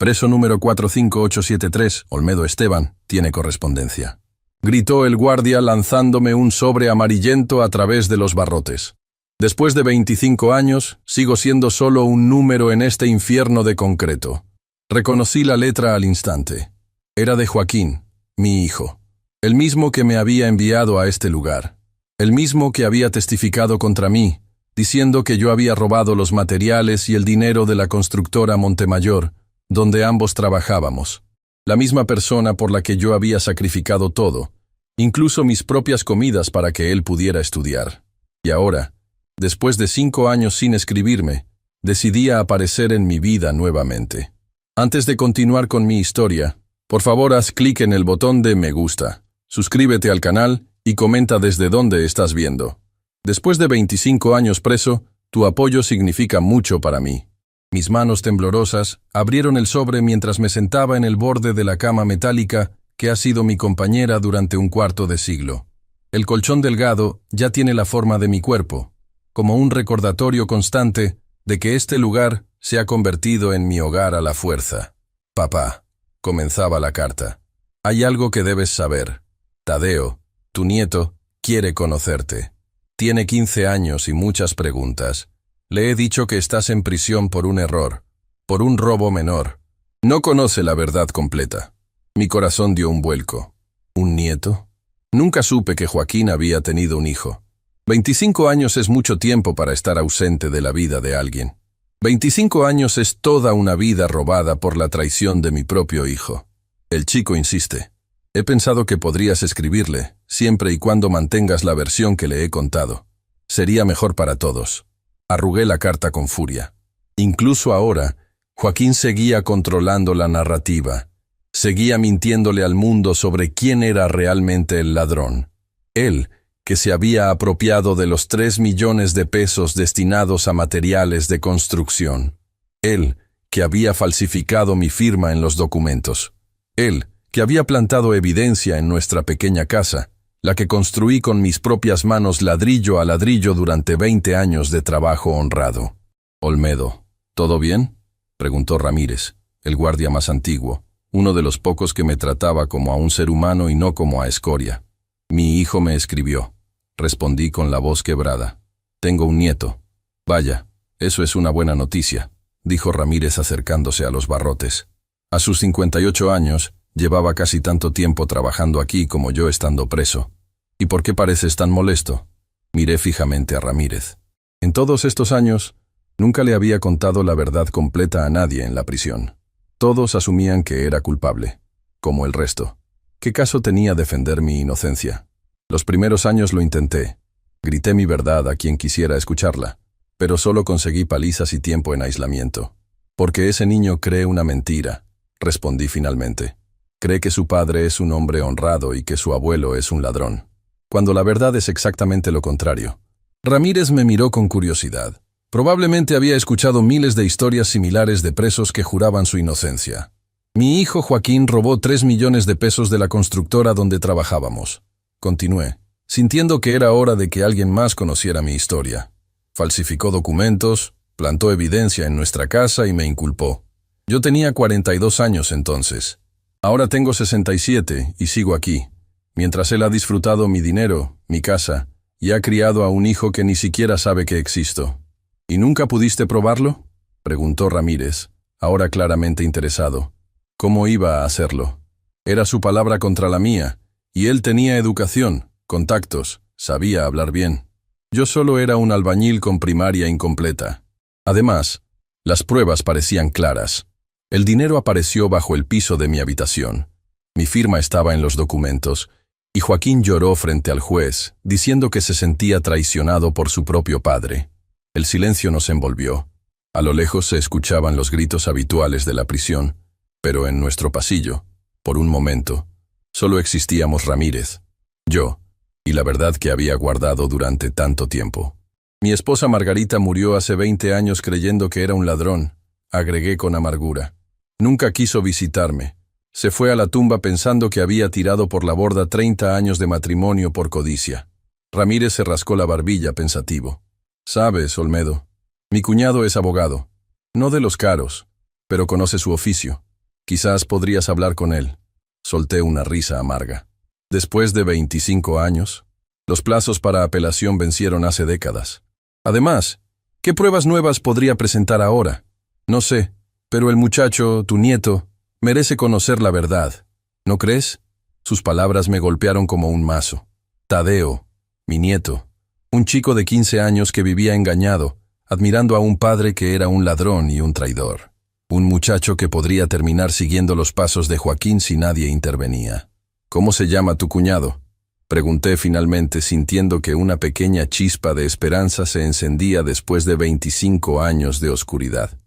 Preso número 45873, Olmedo Esteban, tiene correspondencia. Gritó el guardia lanzándome un sobre amarillento a través de los barrotes. Después de 25 años, sigo siendo solo un número en este infierno de concreto. Reconocí la letra al instante. Era de Joaquín, mi hijo. El mismo que me había enviado a este lugar. El mismo que había testificado contra mí, diciendo que yo había robado los materiales y el dinero de la constructora Montemayor, donde ambos trabajábamos. La misma persona por la que yo había sacrificado todo, incluso mis propias comidas para que él pudiera estudiar. Y ahora, después de 5 años sin escribirme, decidí aparecer en mi vida nuevamente. Antes de continuar con mi historia, por favor haz clic en el botón de me gusta, suscríbete al canal y comenta desde dónde estás viendo. Después de 25 años preso, tu apoyo significa mucho para mí. Mis manos temblorosas abrieron el sobre mientras me sentaba en el borde de la cama metálica que ha sido mi compañera durante un cuarto de siglo. El colchón delgado ya tiene la forma de mi cuerpo, como un recordatorio constante de que este lugar se ha convertido en mi hogar a la fuerza. Papá, comenzaba la carta. Hay algo que debes saber. Tadeo, tu nieto, quiere conocerte. Tiene 15 años y muchas preguntas. Le he dicho que estás en prisión por un error, por un robo menor. No conoce la verdad completa. Mi corazón dio un vuelco. ¿Un nieto? Nunca supe que Joaquín había tenido un hijo. 25 años es mucho tiempo para estar ausente de la vida de alguien. 25 años es toda una vida robada por la traición de mi propio hijo. El chico insiste. He pensado que podrías escribirle, siempre y cuando mantengas la versión que le he contado. Sería mejor para todos. Arrugué la carta con furia. Incluso ahora, Joaquín seguía controlando la narrativa. Seguía mintiéndole al mundo sobre quién era realmente el ladrón. Él, que se había apropiado de los 3 millones de pesos destinados a materiales de construcción. Él, que había falsificado mi firma en los documentos. Él, que había plantado evidencia en nuestra pequeña casa, la que construí con mis propias manos ladrillo a ladrillo durante 20 años de trabajo honrado. Olmedo, ¿todo bien?, preguntó Ramírez, el guardia más antiguo, uno de los pocos que me trataba como a un ser humano y no como a escoria. Mi hijo me escribió, respondí con la voz quebrada. Tengo un nieto. Vaya, eso es una buena noticia, dijo Ramírez acercándose a los barrotes. A sus 58 años, llevaba casi tanto tiempo trabajando aquí como yo estando preso. ¿Y por qué pareces tan molesto? Miré fijamente a Ramírez. En todos estos años, nunca le había contado la verdad completa a nadie en la prisión. Todos asumían que era culpable, como el resto. ¿Qué caso tenía defender mi inocencia? Los primeros años lo intenté. Grité mi verdad a quien quisiera escucharla, pero solo conseguí palizas y tiempo en aislamiento. Porque ese niño cree una mentira, respondí finalmente. Cree que su padre es un hombre honrado y que su abuelo es un ladrón, cuando la verdad es exactamente lo contrario. Ramírez me miró con curiosidad. Probablemente había escuchado miles de historias similares de presos que juraban su inocencia. Mi hijo Joaquín robó 3 millones de pesos de la constructora donde trabajábamos. Continué, sintiendo que era hora de que alguien más conociera mi historia. Falsificó documentos, plantó evidencia en nuestra casa y me inculpó. Yo tenía 42 años entonces. Ahora tengo 67 y sigo aquí, mientras él ha disfrutado mi dinero, mi casa, y ha criado a un hijo que ni siquiera sabe que existo. ¿Y nunca pudiste probarlo?, preguntó Ramírez, ahora claramente interesado. ¿Cómo iba a hacerlo? Era su palabra contra la mía, y él tenía educación, contactos, sabía hablar bien. Yo solo era un albañil con primaria incompleta. Además, las pruebas parecían claras. El dinero apareció bajo el piso de mi habitación. Mi firma estaba en los documentos, y Joaquín lloró frente al juez, diciendo que se sentía traicionado por su propio padre. El silencio nos envolvió. A lo lejos se escuchaban los gritos habituales de la prisión, pero en nuestro pasillo, por un momento, solo existíamos Ramírez, yo, y la verdad que había guardado durante tanto tiempo. Mi esposa Margarita murió hace 20 años creyendo que era un ladrón, agregué con amargura. Nunca quiso visitarme. Se fue a la tumba pensando que había tirado por la borda 30 años de matrimonio por codicia. Ramírez se rascó la barbilla pensativo. Sabes, Olmedo, mi cuñado es abogado. No de los caros, pero conoce su oficio. Quizás podrías hablar con él. Solté una risa amarga. Después de 25 años, los plazos para apelación vencieron hace décadas. Además, ¿qué pruebas nuevas podría presentar ahora? No sé, pero el muchacho, tu nieto, merece conocer la verdad. ¿No crees? Sus palabras me golpearon como un mazo. Tadeo, mi nieto, un chico de 15 años que vivía engañado, admirando a un padre que era un ladrón y un traidor. Un muchacho que podría terminar siguiendo los pasos de Joaquín si nadie intervenía. ¿Cómo se llama tu cuñado? Pregunté finalmente, sintiendo que una pequeña chispa de esperanza se encendía después de 25 años de oscuridad.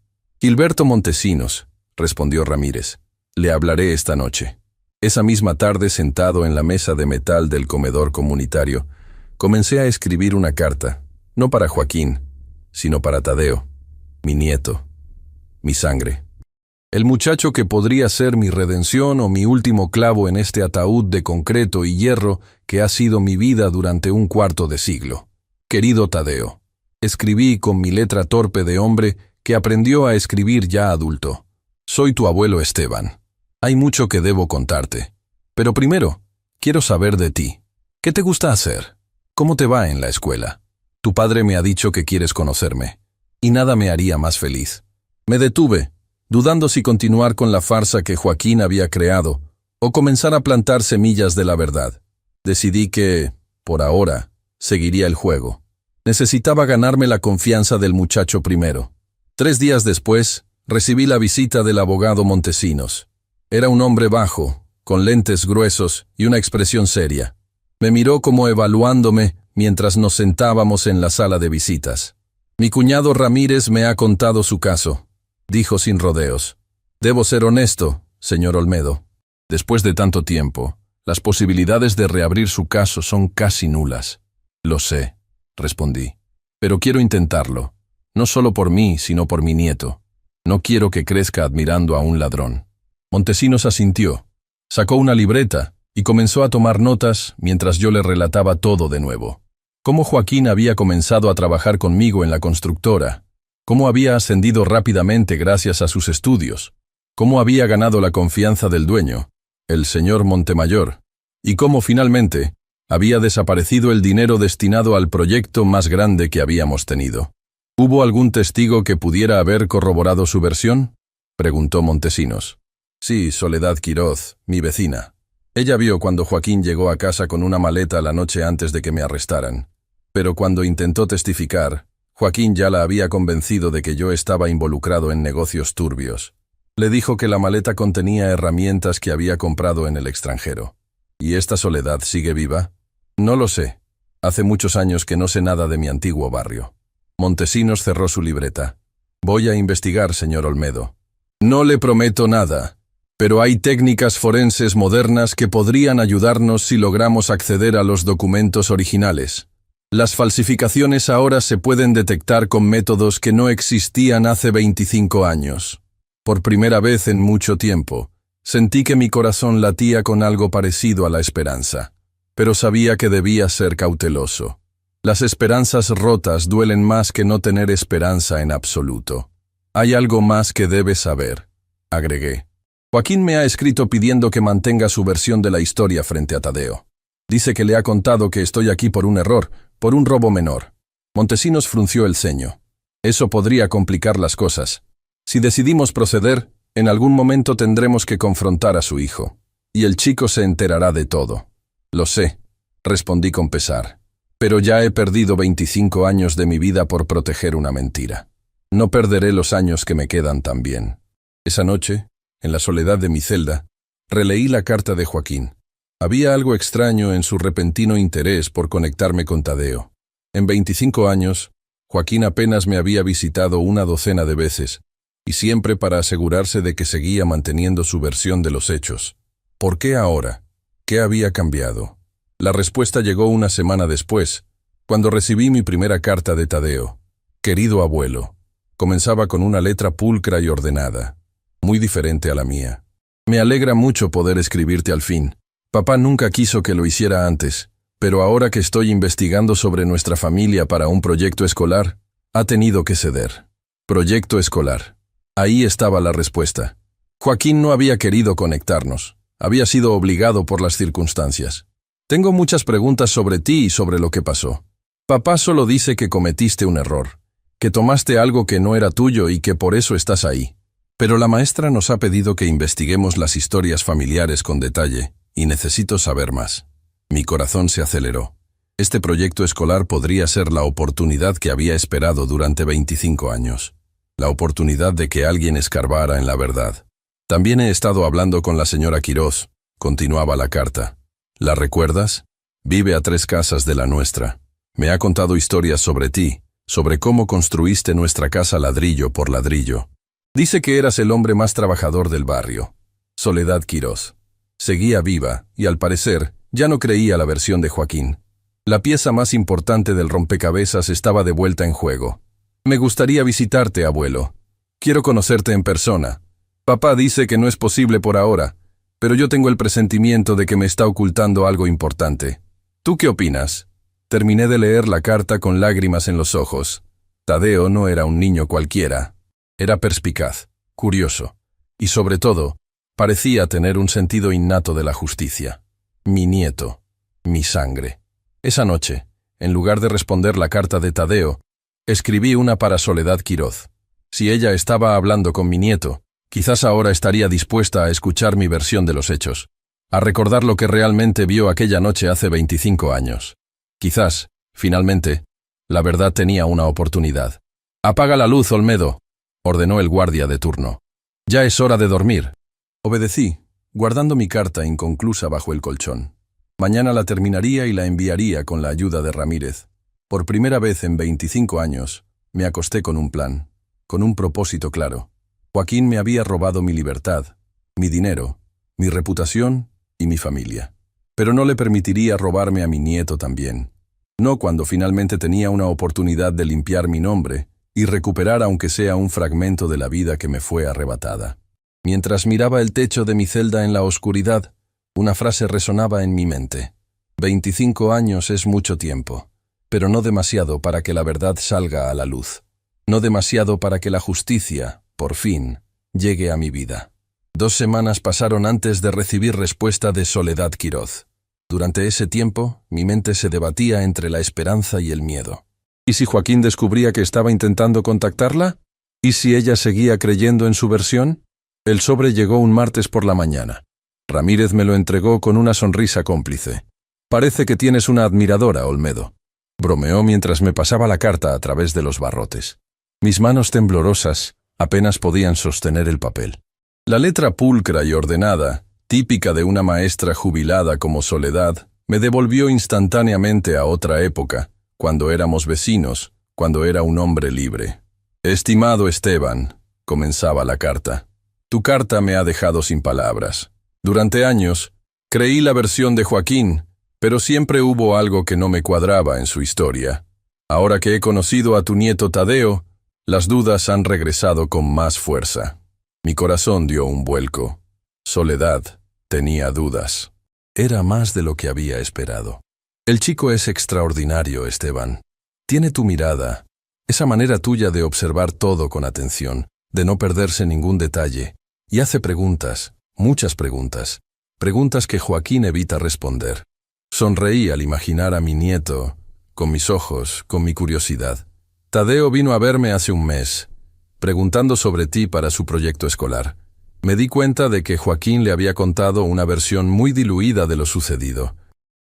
Gilberto Montesinos, respondió Ramírez. Le hablaré esta noche. Esa misma tarde, sentado en la mesa de metal del comedor comunitario, comencé a escribir una carta, no para Joaquín, sino para Tadeo, mi nieto, mi sangre. El muchacho que podría ser mi redención o mi último clavo en este ataúd de concreto y hierro que ha sido mi vida durante un cuarto de siglo. Querido Tadeo, escribí con mi letra torpe de hombre que aprendió a escribir ya adulto. Soy tu abuelo Esteban. Hay mucho que debo contarte. Pero primero, quiero saber de ti. ¿Qué te gusta hacer? ¿Cómo te va en la escuela? Tu padre me ha dicho que quieres conocerme, y nada me haría más feliz. Me detuve, dudando si continuar con la farsa que Joaquín había creado, o comenzar a plantar semillas de la verdad. Decidí que, por ahora, seguiría el juego. Necesitaba ganarme la confianza del muchacho primero. 3 días después, recibí la visita del abogado Montesinos. Era un hombre bajo, con lentes gruesos y una expresión seria. Me miró como evaluándome mientras nos sentábamos en la sala de visitas. Mi cuñado Ramírez me ha contado su caso, dijo sin rodeos. Debo ser honesto, señor Olmedo. Después de tanto tiempo, las posibilidades de reabrir su caso son casi nulas. Lo sé, respondí. Pero quiero intentarlo. No solo por mí, sino por mi nieto. No quiero que crezca admirando a un ladrón. Montesinos asintió. Sacó una libreta y comenzó a tomar notas mientras yo le relataba todo de nuevo. Cómo Joaquín había comenzado a trabajar conmigo en la constructora, cómo había ascendido rápidamente gracias a sus estudios, cómo había ganado la confianza del dueño, el señor Montemayor, y cómo finalmente había desaparecido el dinero destinado al proyecto más grande que habíamos tenido. ¿Hubo algún testigo que pudiera haber corroborado su versión?, preguntó Montesinos. Sí, Soledad Quiroz, mi vecina. Ella vio cuando Joaquín llegó a casa con una maleta la noche antes de que me arrestaran. Pero cuando intentó testificar, Joaquín ya la había convencido de que yo estaba involucrado en negocios turbios. Le dijo que la maleta contenía herramientas que había comprado en el extranjero. ¿Y esta Soledad sigue viva? No lo sé. Hace muchos años que no sé nada de mi antiguo barrio. Montesinos cerró su libreta. Voy a investigar, señor Olmedo. No le prometo nada, pero hay técnicas forenses modernas que podrían ayudarnos si logramos acceder a los documentos originales. Las falsificaciones ahora se pueden detectar con métodos que no existían hace 25 años. Por primera vez en mucho tiempo, sentí que mi corazón latía con algo parecido a la esperanza, pero sabía que debía ser cauteloso. Las esperanzas rotas duelen más que no tener esperanza en absoluto. Hay algo más que debes saber, agregué. Joaquín me ha escrito pidiendo que mantenga su versión de la historia frente a Tadeo. Dice que le ha contado que estoy aquí por un error, por un robo menor. Montesinos frunció el ceño. Eso podría complicar las cosas. Si decidimos proceder, en algún momento tendremos que confrontar a su hijo. Y el chico se enterará de todo. Lo sé, respondí con pesar. Pero ya he perdido 25 años de mi vida por proteger una mentira. No perderé los años que me quedan también. Esa noche, en la soledad de mi celda, releí la carta de Joaquín. Había algo extraño en su repentino interés por conectarme con Tadeo. En 25 años, Joaquín apenas me había visitado una docena de veces, y siempre para asegurarse de que seguía manteniendo su versión de los hechos. ¿Por qué ahora? ¿Qué había cambiado? La respuesta llegó una semana después, cuando recibí mi primera carta de Tadeo. Querido abuelo. Comenzaba con una letra pulcra y ordenada, muy diferente a la mía. Me alegra mucho poder escribirte al fin. Papá nunca quiso que lo hiciera antes, pero ahora que estoy investigando sobre nuestra familia para un proyecto escolar, ha tenido que ceder. Proyecto escolar. Ahí estaba la respuesta. Joaquín no había querido conectarnos. Había sido obligado por las circunstancias. Tengo muchas preguntas sobre ti y sobre lo que pasó. Papá solo dice que cometiste un error, que tomaste algo que no era tuyo y que por eso estás ahí. Pero la maestra nos ha pedido que investiguemos las historias familiares con detalle, y necesito saber más. Mi corazón se aceleró. Este proyecto escolar podría ser la oportunidad que había esperado durante 25 años. La oportunidad de que alguien escarbara en la verdad. También he estado hablando con la señora Quirós, continuaba la carta. ¿La recuerdas? Vive a 3 casas de la nuestra. Me ha contado historias sobre ti, sobre cómo construiste nuestra casa ladrillo por ladrillo. Dice que eras el hombre más trabajador del barrio. Soledad Quirós. Seguía viva, y al parecer, ya no creía la versión de Joaquín. La pieza más importante del rompecabezas estaba de vuelta en juego. Me gustaría visitarte, abuelo. Quiero conocerte en persona. Papá dice que no es posible por ahora, pero yo tengo el presentimiento de que me está ocultando algo importante. ¿Tú qué opinas? Terminé de leer la carta con lágrimas en los ojos. Tadeo no era un niño cualquiera. Era perspicaz, curioso, y sobre todo, parecía tener un sentido innato de la justicia. Mi nieto, mi sangre. Esa noche, en lugar de responder la carta de Tadeo, escribí una para Soledad Quirós. Si ella estaba hablando con mi nieto, quizás ahora estaría dispuesta a escuchar mi versión de los hechos, a recordar lo que realmente vio aquella noche hace 25 años. Quizás, finalmente, la verdad tenía una oportunidad. «Apaga la luz, Olmedo», ordenó el guardia de turno. «Ya es hora de dormir». Obedecí, guardando mi carta inconclusa bajo el colchón. Mañana la terminaría y la enviaría con la ayuda de Ramírez. Por primera vez en 25 años, me acosté con un plan, con un propósito claro. Joaquín me había robado mi libertad, mi dinero, mi reputación y mi familia. Pero no le permitiría robarme a mi nieto también. No cuando finalmente tenía una oportunidad de limpiar mi nombre y recuperar aunque sea un fragmento de la vida que me fue arrebatada. Mientras miraba el techo de mi celda en la oscuridad, una frase resonaba en mi mente. 25 años es mucho tiempo, pero no demasiado para que la verdad salga a la luz. No demasiado para que la justicia, por fin, llegue a mi vida. 2 semanas pasaron antes de recibir respuesta de Soledad Quirós. Durante ese tiempo, mi mente se debatía entre la esperanza y el miedo. ¿Y si Joaquín descubría que estaba intentando contactarla? ¿Y si ella seguía creyendo en su versión? El sobre llegó un martes por la mañana. Ramírez me lo entregó con una sonrisa cómplice. «Parece que tienes una admiradora, Olmedo», bromeó mientras me pasaba la carta a través de los barrotes. Mis manos temblorosas apenas podían sostener el papel. La letra pulcra y ordenada, típica de una maestra jubilada como Soledad, me devolvió instantáneamente a otra época, cuando éramos vecinos, cuando era un hombre libre. «Estimado Esteban», comenzaba la carta, «tu carta me ha dejado sin palabras. Durante años, creí la versión de Joaquín, pero siempre hubo algo que no me cuadraba en su historia. Ahora que he conocido a tu nieto Tadeo, las dudas han regresado con más fuerza». Mi corazón dio un vuelco. Soledad tenía dudas. Era más de lo que había esperado. «El chico es extraordinario, Esteban. Tiene tu mirada, esa manera tuya de observar todo con atención, de no perderse ningún detalle, y hace preguntas. Muchas preguntas. Preguntas que Joaquín evita responder. Sonreí al imaginar a mi nieto, con mis ojos, con mi curiosidad. Tadeo vino a verme hace un mes, preguntando sobre ti para su proyecto escolar. Me di cuenta de que Joaquín le había contado una versión muy diluida de lo sucedido.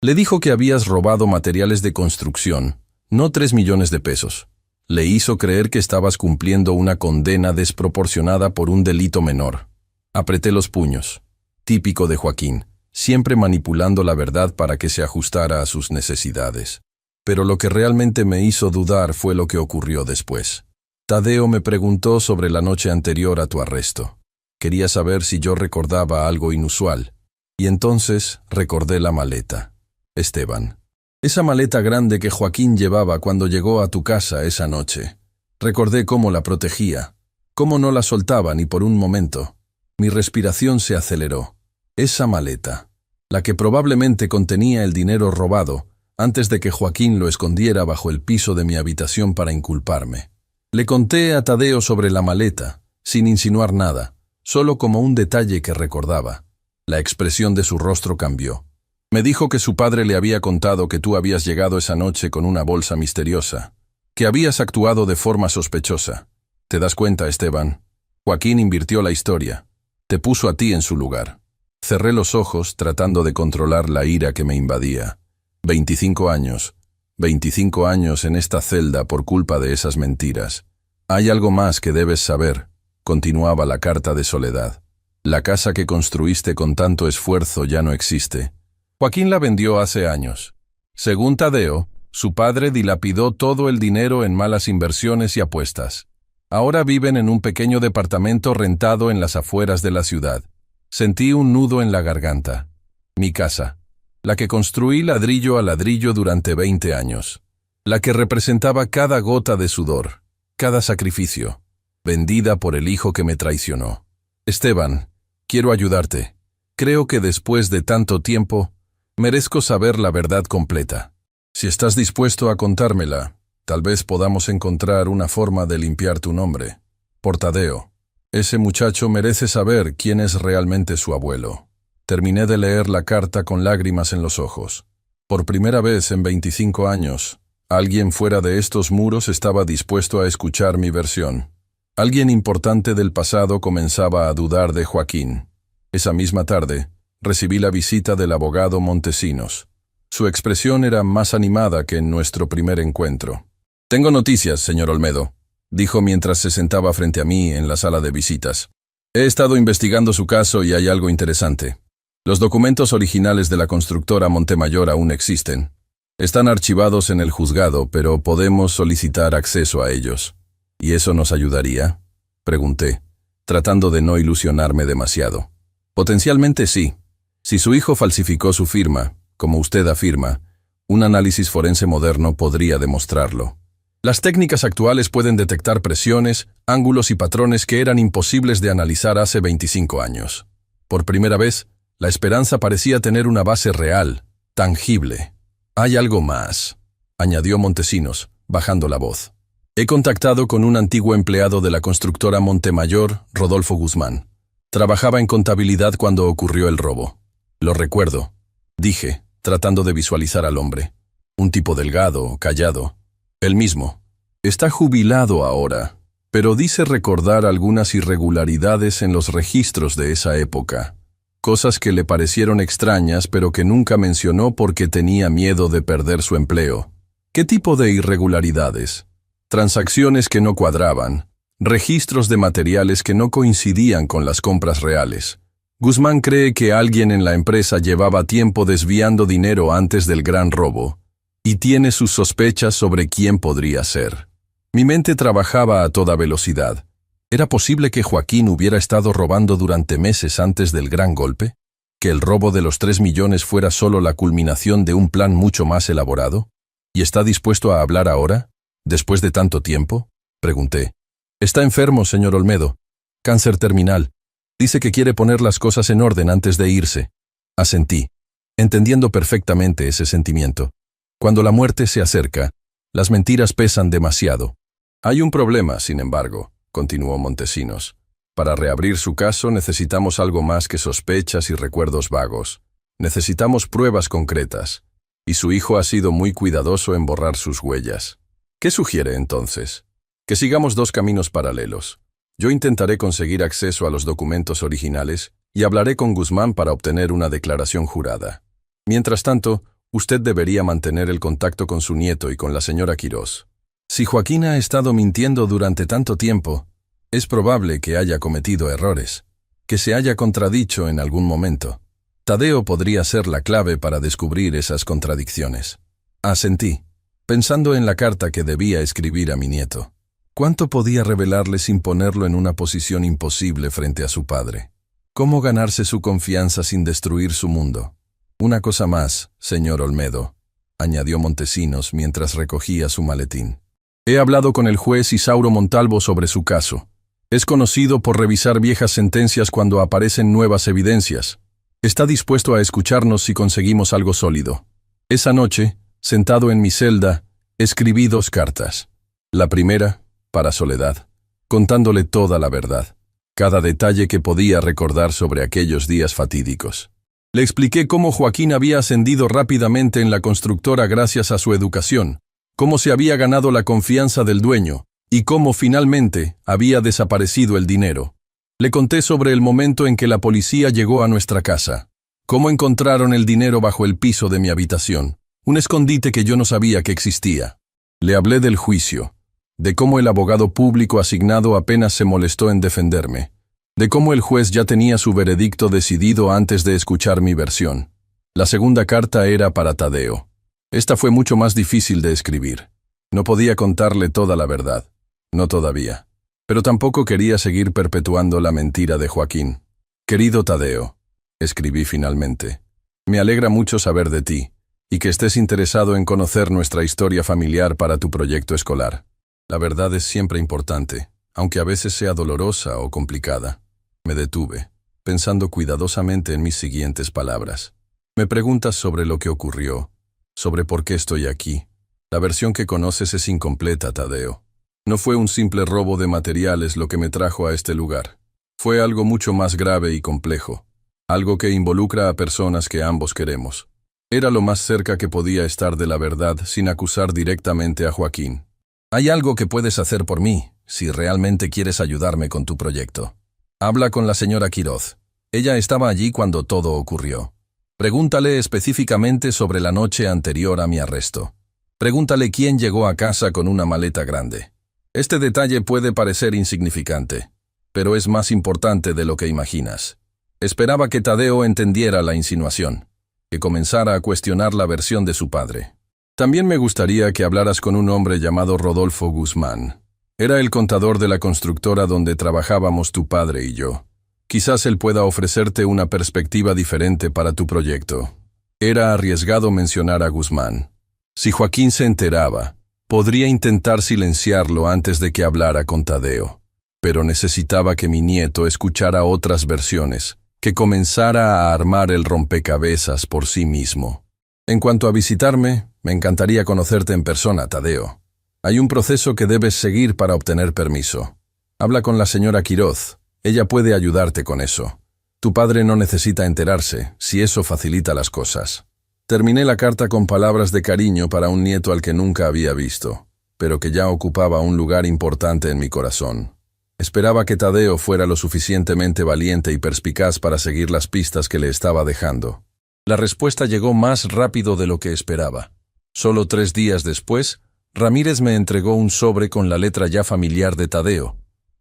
Le dijo que habías robado materiales de construcción, no 3 millones de pesos. Le hizo creer que estabas cumpliendo una condena desproporcionada por un delito menor. Apreté los puños. Típico de Joaquín, siempre manipulando la verdad para que se ajustara a sus necesidades. Pero lo que realmente me hizo dudar fue lo que ocurrió después. Tadeo me preguntó sobre la noche anterior a tu arresto. Quería saber si yo recordaba algo inusual. Y entonces recordé la maleta. Esteban. Esa maleta grande que Joaquín llevaba cuando llegó a tu casa esa noche. Recordé cómo la protegía, cómo no la soltaba ni por un momento. Mi respiración se aceleró. Esa maleta, la que probablemente contenía el dinero robado, antes de que Joaquín lo escondiera bajo el piso de mi habitación para inculparme. Le conté a Tadeo sobre la maleta, sin insinuar nada, solo como un detalle que recordaba. La expresión de su rostro cambió. Me dijo que su padre le había contado que tú habías llegado esa noche con una bolsa misteriosa, que habías actuado de forma sospechosa. ¿Te das cuenta, Esteban? Joaquín invirtió la historia. Te puso a ti en su lugar. Cerré los ojos tratando de controlar la ira que me invadía. 25 años. 25 años en esta celda por culpa de esas mentiras. Hay algo más que debes saber, continuaba la carta de Soledad. La casa que construiste con tanto esfuerzo ya no existe. Joaquín la vendió hace años. Según Tadeo, su padre dilapidó todo el dinero en malas inversiones y apuestas. Ahora viven en un pequeño departamento rentado en las afueras de la ciudad. Sentí un nudo en la garganta. Mi casa, la que construí ladrillo a ladrillo durante 20 años, la que representaba cada gota de sudor, cada sacrificio, vendida por el hijo que me traicionó. Esteban, quiero ayudarte. Creo que después de tanto tiempo, merezco saber la verdad completa. Si estás dispuesto a contármela, tal vez podamos encontrar una forma de limpiar tu nombre. Por Tadeo. Ese muchacho merece saber quién es realmente su abuelo. Terminé de leer la carta con lágrimas en los ojos. Por primera vez en 25 años, alguien fuera de estos muros estaba dispuesto a escuchar mi versión. Alguien importante del pasado comenzaba a dudar de Joaquín. Esa misma tarde, recibí la visita del abogado Montesinos. Su expresión era más animada que en nuestro primer encuentro. «Tengo noticias, señor Olmedo», dijo mientras se sentaba frente a mí en la sala de visitas. «He estado investigando su caso y hay algo interesante. Los documentos originales de la constructora Montemayor aún existen. Están archivados en el juzgado, pero podemos solicitar acceso a ellos. ¿Y eso nos ayudaría?», pregunté, tratando de no ilusionarme demasiado. «Potencialmente sí. Si su hijo falsificó su firma, como usted afirma, un análisis forense moderno podría demostrarlo. Las técnicas actuales pueden detectar presiones, ángulos y patrones que eran imposibles de analizar hace 25 años. Por primera vez, la esperanza parecía tener una base real, tangible. «Hay algo más», añadió Montesinos, bajando la voz. «He contactado con un antiguo empleado de la constructora Montemayor, Rodolfo Guzmán. Trabajaba en contabilidad cuando ocurrió el robo. Lo recuerdo», dije, tratando de visualizar al hombre. Un tipo delgado, callado. Él mismo. Está jubilado ahora, pero dice recordar algunas irregularidades en los registros de esa época. Cosas que le parecieron extrañas, pero que nunca mencionó porque tenía miedo de perder su empleo. ¿Qué tipo de irregularidades? Transacciones que no cuadraban, registros de materiales que no coincidían con las compras reales. Guzmán cree que alguien en la empresa llevaba tiempo desviando dinero antes del gran robo, y tiene sus sospechas sobre quién podría ser. Mi mente trabajaba a toda velocidad. ¿Era posible que Joaquín hubiera estado robando durante meses antes del gran golpe? ¿Que el robo de los 3 millones fuera solo la culminación de un plan mucho más elaborado? ¿Y está dispuesto a hablar ahora, después de tanto tiempo?, pregunté. «Está enfermo, señor Olmedo. Cáncer terminal. Dice que quiere poner las cosas en orden antes de irse». Asentí, entendiendo perfectamente ese sentimiento. Cuando la muerte se acerca, las mentiras pesan demasiado. «Hay un problema, sin embargo», continuó Montesinos. «Para reabrir su caso necesitamos algo más que sospechas y recuerdos vagos. Necesitamos pruebas concretas. Y su hijo ha sido muy cuidadoso en borrar sus huellas. ¿Qué sugiere entonces? Que sigamos 2 caminos paralelos. Yo intentaré conseguir acceso a los documentos originales y hablaré con Guzmán para obtener una declaración jurada. Mientras tanto, usted debería mantener el contacto con su nieto y con la señora Quirós. Si Joaquín ha estado mintiendo durante tanto tiempo, es probable que haya cometido errores, que se haya contradicho en algún momento. Tadeo podría ser la clave para descubrir esas contradicciones». Asentí, pensando en la carta que debía escribir a mi nieto. ¿Cuánto podía revelarle sin ponerlo en una posición imposible frente a su padre? ¿Cómo ganarse su confianza sin destruir su mundo? «Una cosa más, señor Olmedo», añadió Montesinos mientras recogía su maletín. «He hablado con el juez Isauro Montalvo sobre su caso. Es conocido por revisar viejas sentencias cuando aparecen nuevas evidencias. Está dispuesto a escucharnos si conseguimos algo sólido. Esa noche, sentado en mi celda, escribí 2 cartas. La primera, para Soledad, contándole toda la verdad. cada detalle que podía recordar sobre aquellos días fatídicos. Le expliqué cómo Joaquín había ascendido rápidamente en la constructora gracias a su educación, cómo se había ganado la confianza del dueño y cómo finalmente había desaparecido el dinero. Le conté sobre el momento en que la policía llegó a nuestra casa, cómo encontraron el dinero bajo el piso de mi habitación, un escondite que yo no sabía que existía. Le hablé del juicio, de cómo el abogado público asignado apenas se molestó en defenderme, de cómo el juez ya tenía su veredicto decidido antes de escuchar mi versión. La segunda carta era para Tadeo. Esta fue mucho más difícil de escribir. No podía contarle toda la verdad, no todavía. Pero tampoco quería seguir perpetuando la mentira de Joaquín. Querido Tadeo, escribí finalmente, me alegra mucho saber de ti, y que estés interesado en conocer nuestra historia familiar para tu proyecto escolar. La verdad es siempre importante, aunque a veces sea dolorosa o complicada. Me detuve, pensando cuidadosamente en mis siguientes palabras. Me preguntas sobre lo que ocurrió, sobre por qué estoy aquí. La versión que conoces es incompleta, Tadeo. No fue un simple robo de materiales lo que me trajo a este lugar. Fue algo mucho más grave y complejo. Algo que involucra a personas que ambos queremos. Era lo más cerca que podía estar de la verdad sin acusar directamente a Joaquín. Hay algo que puedes hacer por mí, si realmente quieres ayudarme con tu proyecto. Habla con la señora Quiroz. Ella estaba allí cuando todo ocurrió. Pregúntale específicamente sobre la noche anterior a mi arresto. Pregúntale quién llegó a casa con una maleta grande. Este detalle puede parecer insignificante, pero es más importante de lo que imaginas. Esperaba que Tadeo entendiera la insinuación, que comenzara a cuestionar la versión de su padre. También me gustaría que hablaras con un hombre llamado Rodolfo Guzmán. Era el contador de la constructora donde trabajábamos tu padre y yo. Quizás él pueda ofrecerte una perspectiva diferente para tu proyecto. Era arriesgado mencionar a Guzmán. Si Joaquín se enteraba, podría intentar silenciarlo antes de que hablara con Tadeo. Pero necesitaba que mi nieto escuchara otras versiones, que comenzara a armar el rompecabezas por sí mismo. En cuanto a visitarme, me encantaría conocerte en persona, Tadeo. Hay un proceso que debes seguir para obtener permiso. Habla con la señora Quiroz. Ella puede ayudarte con eso. Tu padre no necesita enterarse, si eso facilita las cosas. Terminé la carta con palabras de cariño para un nieto al que nunca había visto, pero que ya ocupaba un lugar importante en mi corazón. Esperaba que Tadeo fuera lo suficientemente valiente y perspicaz para seguir las pistas que le estaba dejando. La respuesta llegó más rápido de lo que esperaba. Solo 3 días después, Ramírez me entregó un sobre con la letra ya familiar de Tadeo.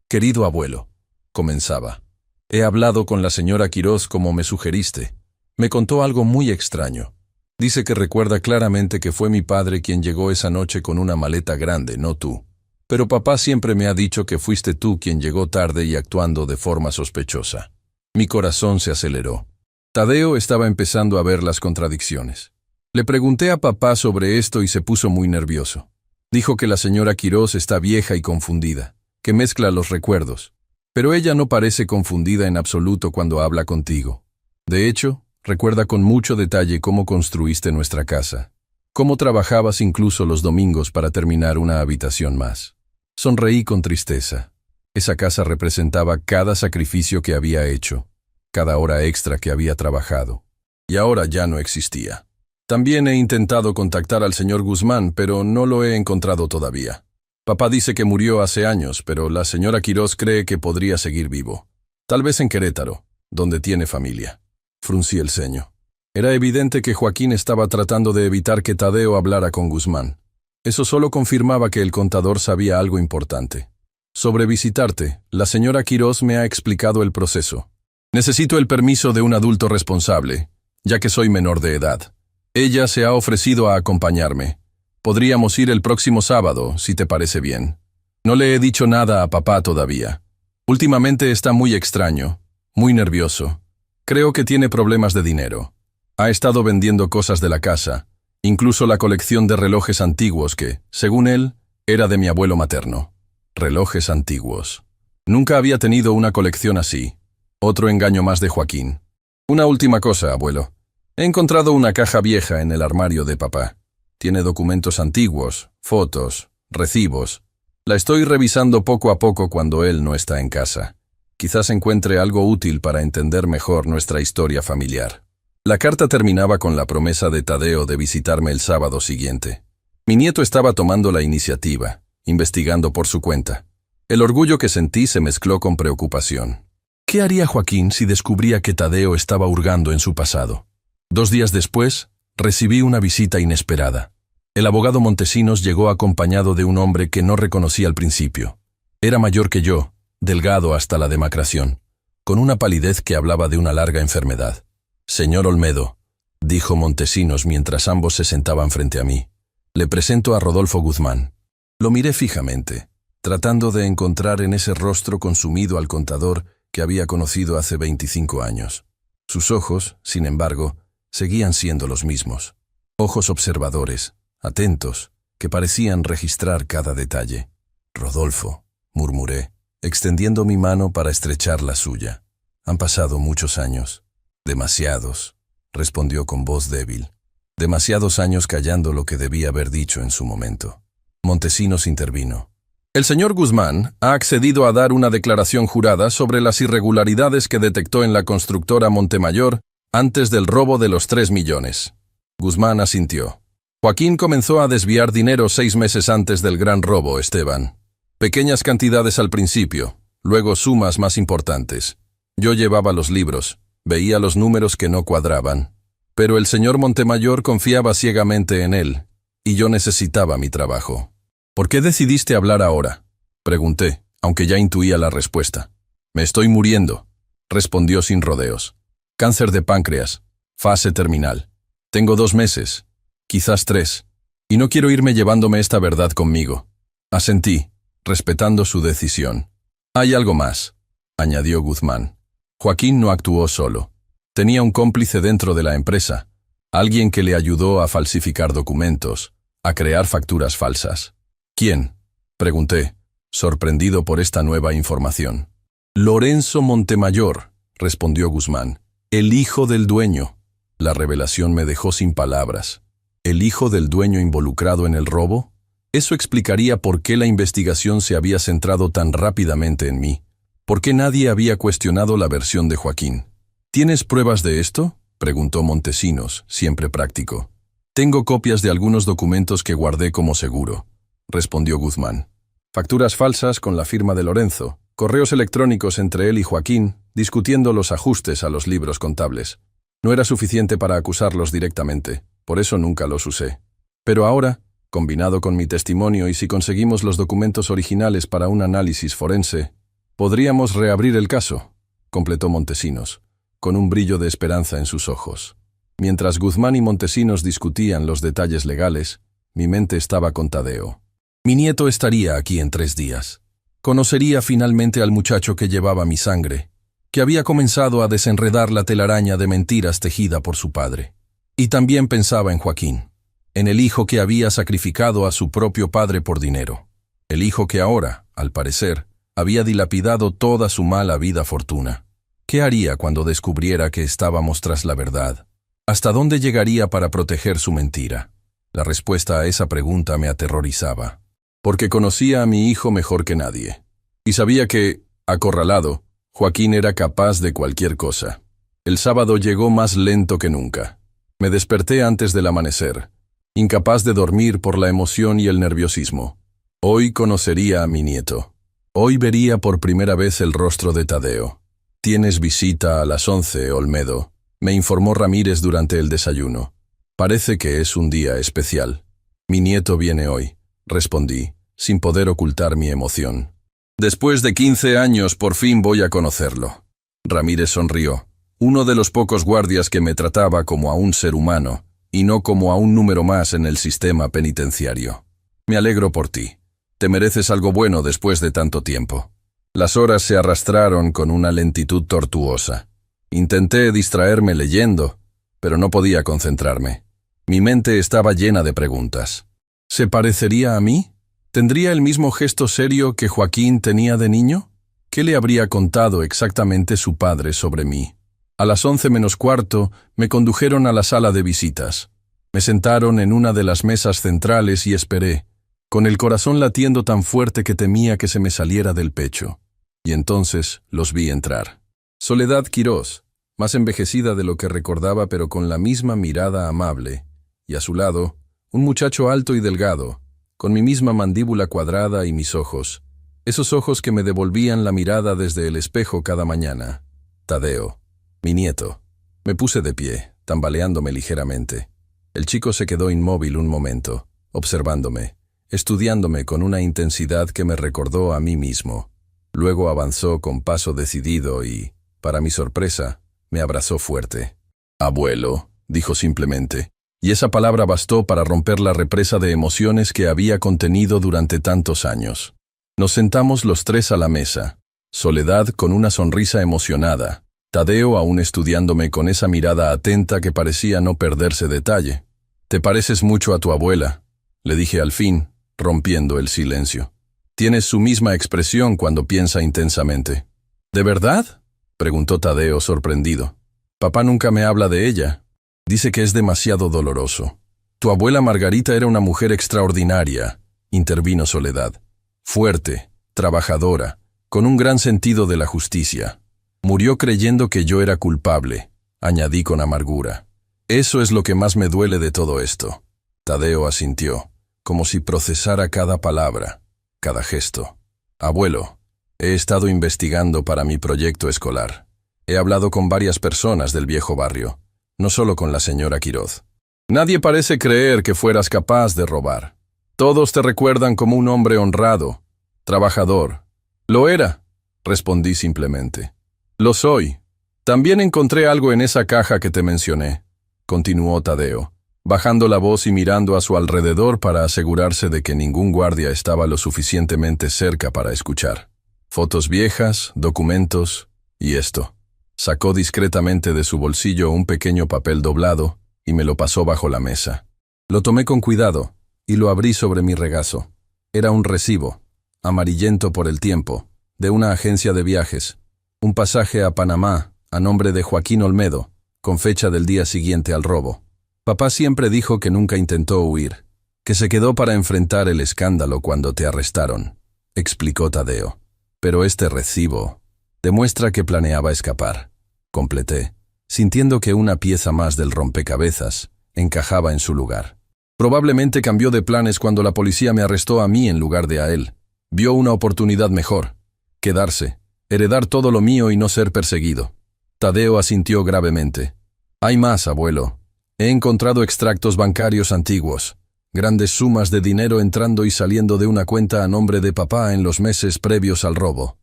Querido abuelo, comenzaba. He hablado con la señora Quiroz como me sugeriste. Me contó algo muy extraño. Dice que recuerda claramente que fue mi padre quien llegó esa noche con una maleta grande, no tú. Pero papá siempre me ha dicho que fuiste tú quien llegó tarde y actuando de forma sospechosa. Mi corazón se aceleró. Tadeo estaba empezando a ver las contradicciones. Le pregunté a papá sobre esto y se puso muy nervioso. Dijo que la señora Quiroz está vieja y confundida, que mezcla los recuerdos. Pero ella no parece confundida en absoluto cuando habla contigo. De hecho, recuerda con mucho detalle cómo construiste nuestra casa, cómo trabajabas incluso los domingos para terminar una habitación más. Sonreí con tristeza. Esa casa representaba cada sacrificio que había hecho, cada hora extra que había trabajado. Y ahora ya no existía. También he intentado contactar al señor Guzmán, pero no lo he encontrado todavía. Papá dice que murió hace años, pero la señora Quiroz cree que podría seguir vivo. Tal vez en Querétaro, donde tiene familia. Fruncí el ceño. Era evidente que Joaquín estaba tratando de evitar que Tadeo hablara con Guzmán. Eso solo confirmaba que el contador sabía algo importante. Sobre visitarte, la señora Quiroz me ha explicado el proceso. Necesito el permiso de un adulto responsable, ya que soy menor de edad. Ella se ha ofrecido a acompañarme. Podríamos ir el próximo sábado, si te parece bien. No le he dicho nada a papá todavía. Últimamente está muy extraño, muy nervioso. Creo que tiene problemas de dinero. Ha estado vendiendo cosas de la casa, incluso la colección de relojes antiguos que, según él, era de mi abuelo materno. Relojes antiguos. Nunca había tenido una colección así. Otro engaño más de Joaquín. Una última cosa, abuelo. He encontrado una caja vieja en el armario de papá. Tiene documentos antiguos, fotos, recibos. La estoy revisando poco a poco cuando él no está en casa. Quizás encuentre algo útil para entender mejor nuestra historia familiar. La carta terminaba con la promesa de Tadeo de visitarme el sábado siguiente. Mi nieto estaba tomando la iniciativa, investigando por su cuenta. El orgullo que sentí se mezcló con preocupación. ¿Qué haría Joaquín si descubría que Tadeo estaba hurgando en su pasado? 2 días después, recibí una visita inesperada. El abogado Montesinos llegó acompañado de un hombre que no reconocí al principio. Era mayor que yo, delgado hasta la demacración, con una palidez que hablaba de una larga enfermedad. «Señor Olmedo», dijo Montesinos mientras ambos se sentaban frente a mí, «le presento a Rodolfo Guzmán». Lo miré fijamente, tratando de encontrar en ese rostro consumido al contador que había conocido hace 25 años. Sus ojos, sin embargo, seguían siendo los mismos. Ojos observadores, atentos, que parecían registrar cada detalle. «Rodolfo», murmuré, extendiendo mi mano para estrechar la suya. «Han pasado muchos años». «Demasiados», respondió con voz débil. «Demasiados años callando lo que debía haber dicho en su momento». Montesinos intervino. «El señor Guzmán ha accedido a dar una declaración jurada sobre las irregularidades que detectó en la constructora Montemayor antes del robo de los 3 millones». Guzmán asintió. «Joaquín comenzó a desviar dinero 6 meses antes del gran robo, Esteban. Pequeñas cantidades al principio, luego sumas más importantes. Yo llevaba los libros, veía los números que no cuadraban. Pero el señor Montemayor confiaba ciegamente en él, y yo necesitaba mi trabajo». «¿Por qué decidiste hablar ahora?», pregunté, aunque ya intuía la respuesta. «Me estoy muriendo», respondió sin rodeos. «Cáncer de páncreas, fase terminal. Tengo 2 meses, quizás 3, y no quiero irme llevándome esta verdad conmigo». Asentí, respetando su decisión. «Hay algo más», añadió Guzmán. «Joaquín no actuó solo. Tenía un cómplice dentro de la empresa, alguien que le ayudó a falsificar documentos, a crear facturas falsas». «¿Quién?», pregunté, sorprendido por esta nueva información. «Lorenzo Montemayor», respondió Guzmán, «el hijo del dueño». La revelación me dejó sin palabras. ¿El hijo del dueño involucrado en el robo? Eso explicaría por qué la investigación se había centrado tan rápidamente en mí. ¿Por qué nadie había cuestionado la versión de Joaquín? «¿Tienes pruebas de esto?», preguntó Montesinos, siempre práctico. «Tengo copias de algunos documentos que guardé como seguro», respondió Guzmán. «Facturas falsas con la firma de Lorenzo, correos electrónicos entre él y Joaquín, discutiendo los ajustes a los libros contables. No era suficiente para acusarlos directamente, por eso nunca los usé. Pero ahora, combinado con mi testimonio y si conseguimos los documentos originales para un análisis forense, podríamos reabrir el caso», completó Montesinos, con un brillo de esperanza en sus ojos. Mientras Guzmán y Montesinos discutían los detalles legales, mi mente estaba con Tadeo. Mi nieto estaría aquí en 3 días. Conocería finalmente al muchacho que llevaba mi sangre, que había comenzado a desenredar la telaraña de mentiras tejida por su padre. Y también pensaba en Joaquín, en el hijo que había sacrificado a su propio padre por dinero. El hijo que ahora, al parecer, había dilapidado toda su mala vida fortuna. ¿Qué haría cuando descubriera que estábamos tras la verdad? ¿Hasta dónde llegaría para proteger su mentira? La respuesta a esa pregunta me aterrorizaba, porque conocía a mi hijo mejor que nadie, y sabía que, acorralado, Joaquín era capaz de cualquier cosa. El sábado llegó más lento que nunca. Me desperté antes del amanecer, incapaz de dormir por la emoción y el nerviosismo. Hoy conocería a mi nieto. Hoy vería por primera vez el rostro de Tadeo. «Tienes visita a las 11, Olmedo», me informó Ramírez durante el desayuno. «Parece que es un día especial». «Mi nieto viene hoy», respondí, sin poder ocultar mi emoción. «Después de 15 años por fin voy a conocerlo». Ramírez sonrió. Uno de los pocos guardias que me trataba como a un ser humano, y no como a un número más en el sistema penitenciario. «Me alegro por ti. Te mereces algo bueno después de tanto tiempo». Las horas se arrastraron con una lentitud tortuosa. Intenté distraerme leyendo, pero no podía concentrarme. Mi mente estaba llena de preguntas. ¿Se parecería a mí? ¿Tendría el mismo gesto serio que Joaquín tenía de niño? ¿Qué le habría contado exactamente su padre sobre mí? A las 11 menos cuarto me condujeron a la sala de visitas. Me sentaron en una de las mesas centrales y esperé, con el corazón latiendo tan fuerte que temía que se me saliera del pecho. Y entonces los vi entrar. Soledad Quirós, más envejecida de lo que recordaba pero con la misma mirada amable, y a su lado, un muchacho alto y delgado, con mi misma mandíbula cuadrada y mis ojos, esos ojos que me devolvían la mirada desde el espejo cada mañana. Tadeo, mi nieto. Me puse de pie, tambaleándome ligeramente. El chico se quedó inmóvil un momento, observándome, estudiándome con una intensidad que me recordó a mí mismo. Luego avanzó con paso decidido y, para mi sorpresa, me abrazó fuerte. «Abuelo», dijo simplemente, y esa palabra bastó para romper la represa de emociones que había contenido durante tantos años. Nos sentamos los tres a la mesa, Soledad con una sonrisa emocionada, Tadeo aún estudiándome con esa mirada atenta que parecía no perderse detalle. «Te pareces mucho a tu abuela», le dije al fin, rompiendo el silencio. «Tienes su misma expresión cuando piensa intensamente». «¿De verdad?», preguntó Tadeo sorprendido. «Papá nunca me habla de ella. Dice que es demasiado doloroso». «Tu abuela Margarita era una mujer extraordinaria», intervino Soledad. «Fuerte, trabajadora, con un gran sentido de la justicia. Murió creyendo que yo era culpable», añadí con amargura. «Eso es lo que más me duele de todo esto». Tadeo asintió, como si procesara cada palabra, cada gesto. «Abuelo, he estado investigando para mi proyecto escolar. He hablado con varias personas del viejo barrio, no solo con la señora Quirós. Nadie parece creer que fueras capaz de robar. Todos te recuerdan como un hombre honrado, trabajador». «Lo era», respondí simplemente. «Lo soy. También encontré algo en esa caja que te mencioné», continuó Tadeo, bajando la voz y mirando a su alrededor para asegurarse de que ningún guardia estaba lo suficientemente cerca para escuchar. «Fotos viejas, documentos, y esto». Sacó discretamente de su bolsillo un pequeño papel doblado y me lo pasó bajo la mesa. Lo tomé con cuidado y lo abrí sobre mi regazo. Era un recibo, amarillento por el tiempo, de una agencia de viajes, un pasaje a Panamá a nombre de Joaquín Olmedo, con fecha del día siguiente al robo. Papá siempre dijo que nunca intentó huir, que se quedó para enfrentar el escándalo cuando te arrestaron, explicó Tadeo. Pero este recibo demuestra que planeaba escapar, completé, sintiendo que una pieza más del rompecabezas encajaba en su lugar. Probablemente cambió de planes cuando la policía me arrestó a mí en lugar de a él. Vio una oportunidad mejor, quedarse, heredar todo lo mío y no ser perseguido. Tadeo asintió gravemente. «Hay más, abuelo. He encontrado extractos bancarios antiguos, grandes sumas de dinero entrando y saliendo de una cuenta a nombre de papá en los meses previos al robo.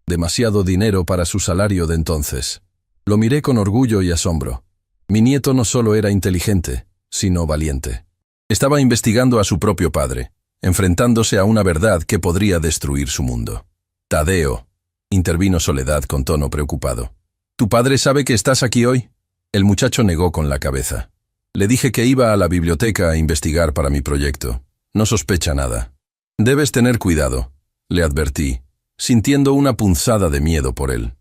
Demasiado dinero para su salario de entonces». Lo miré con orgullo y asombro. Mi nieto no solo era inteligente, sino valiente. Estaba investigando a su propio padre, enfrentándose a una verdad que podría destruir su mundo. «Tadeo», intervino Soledad con tono preocupado. «¿Tu padre sabe que estás aquí hoy?» El muchacho negó con la cabeza. «Le dije que iba a la biblioteca a investigar para mi proyecto. No sospecha nada». «Debes tener cuidado», le advertí, sintiendo una punzada de miedo por él.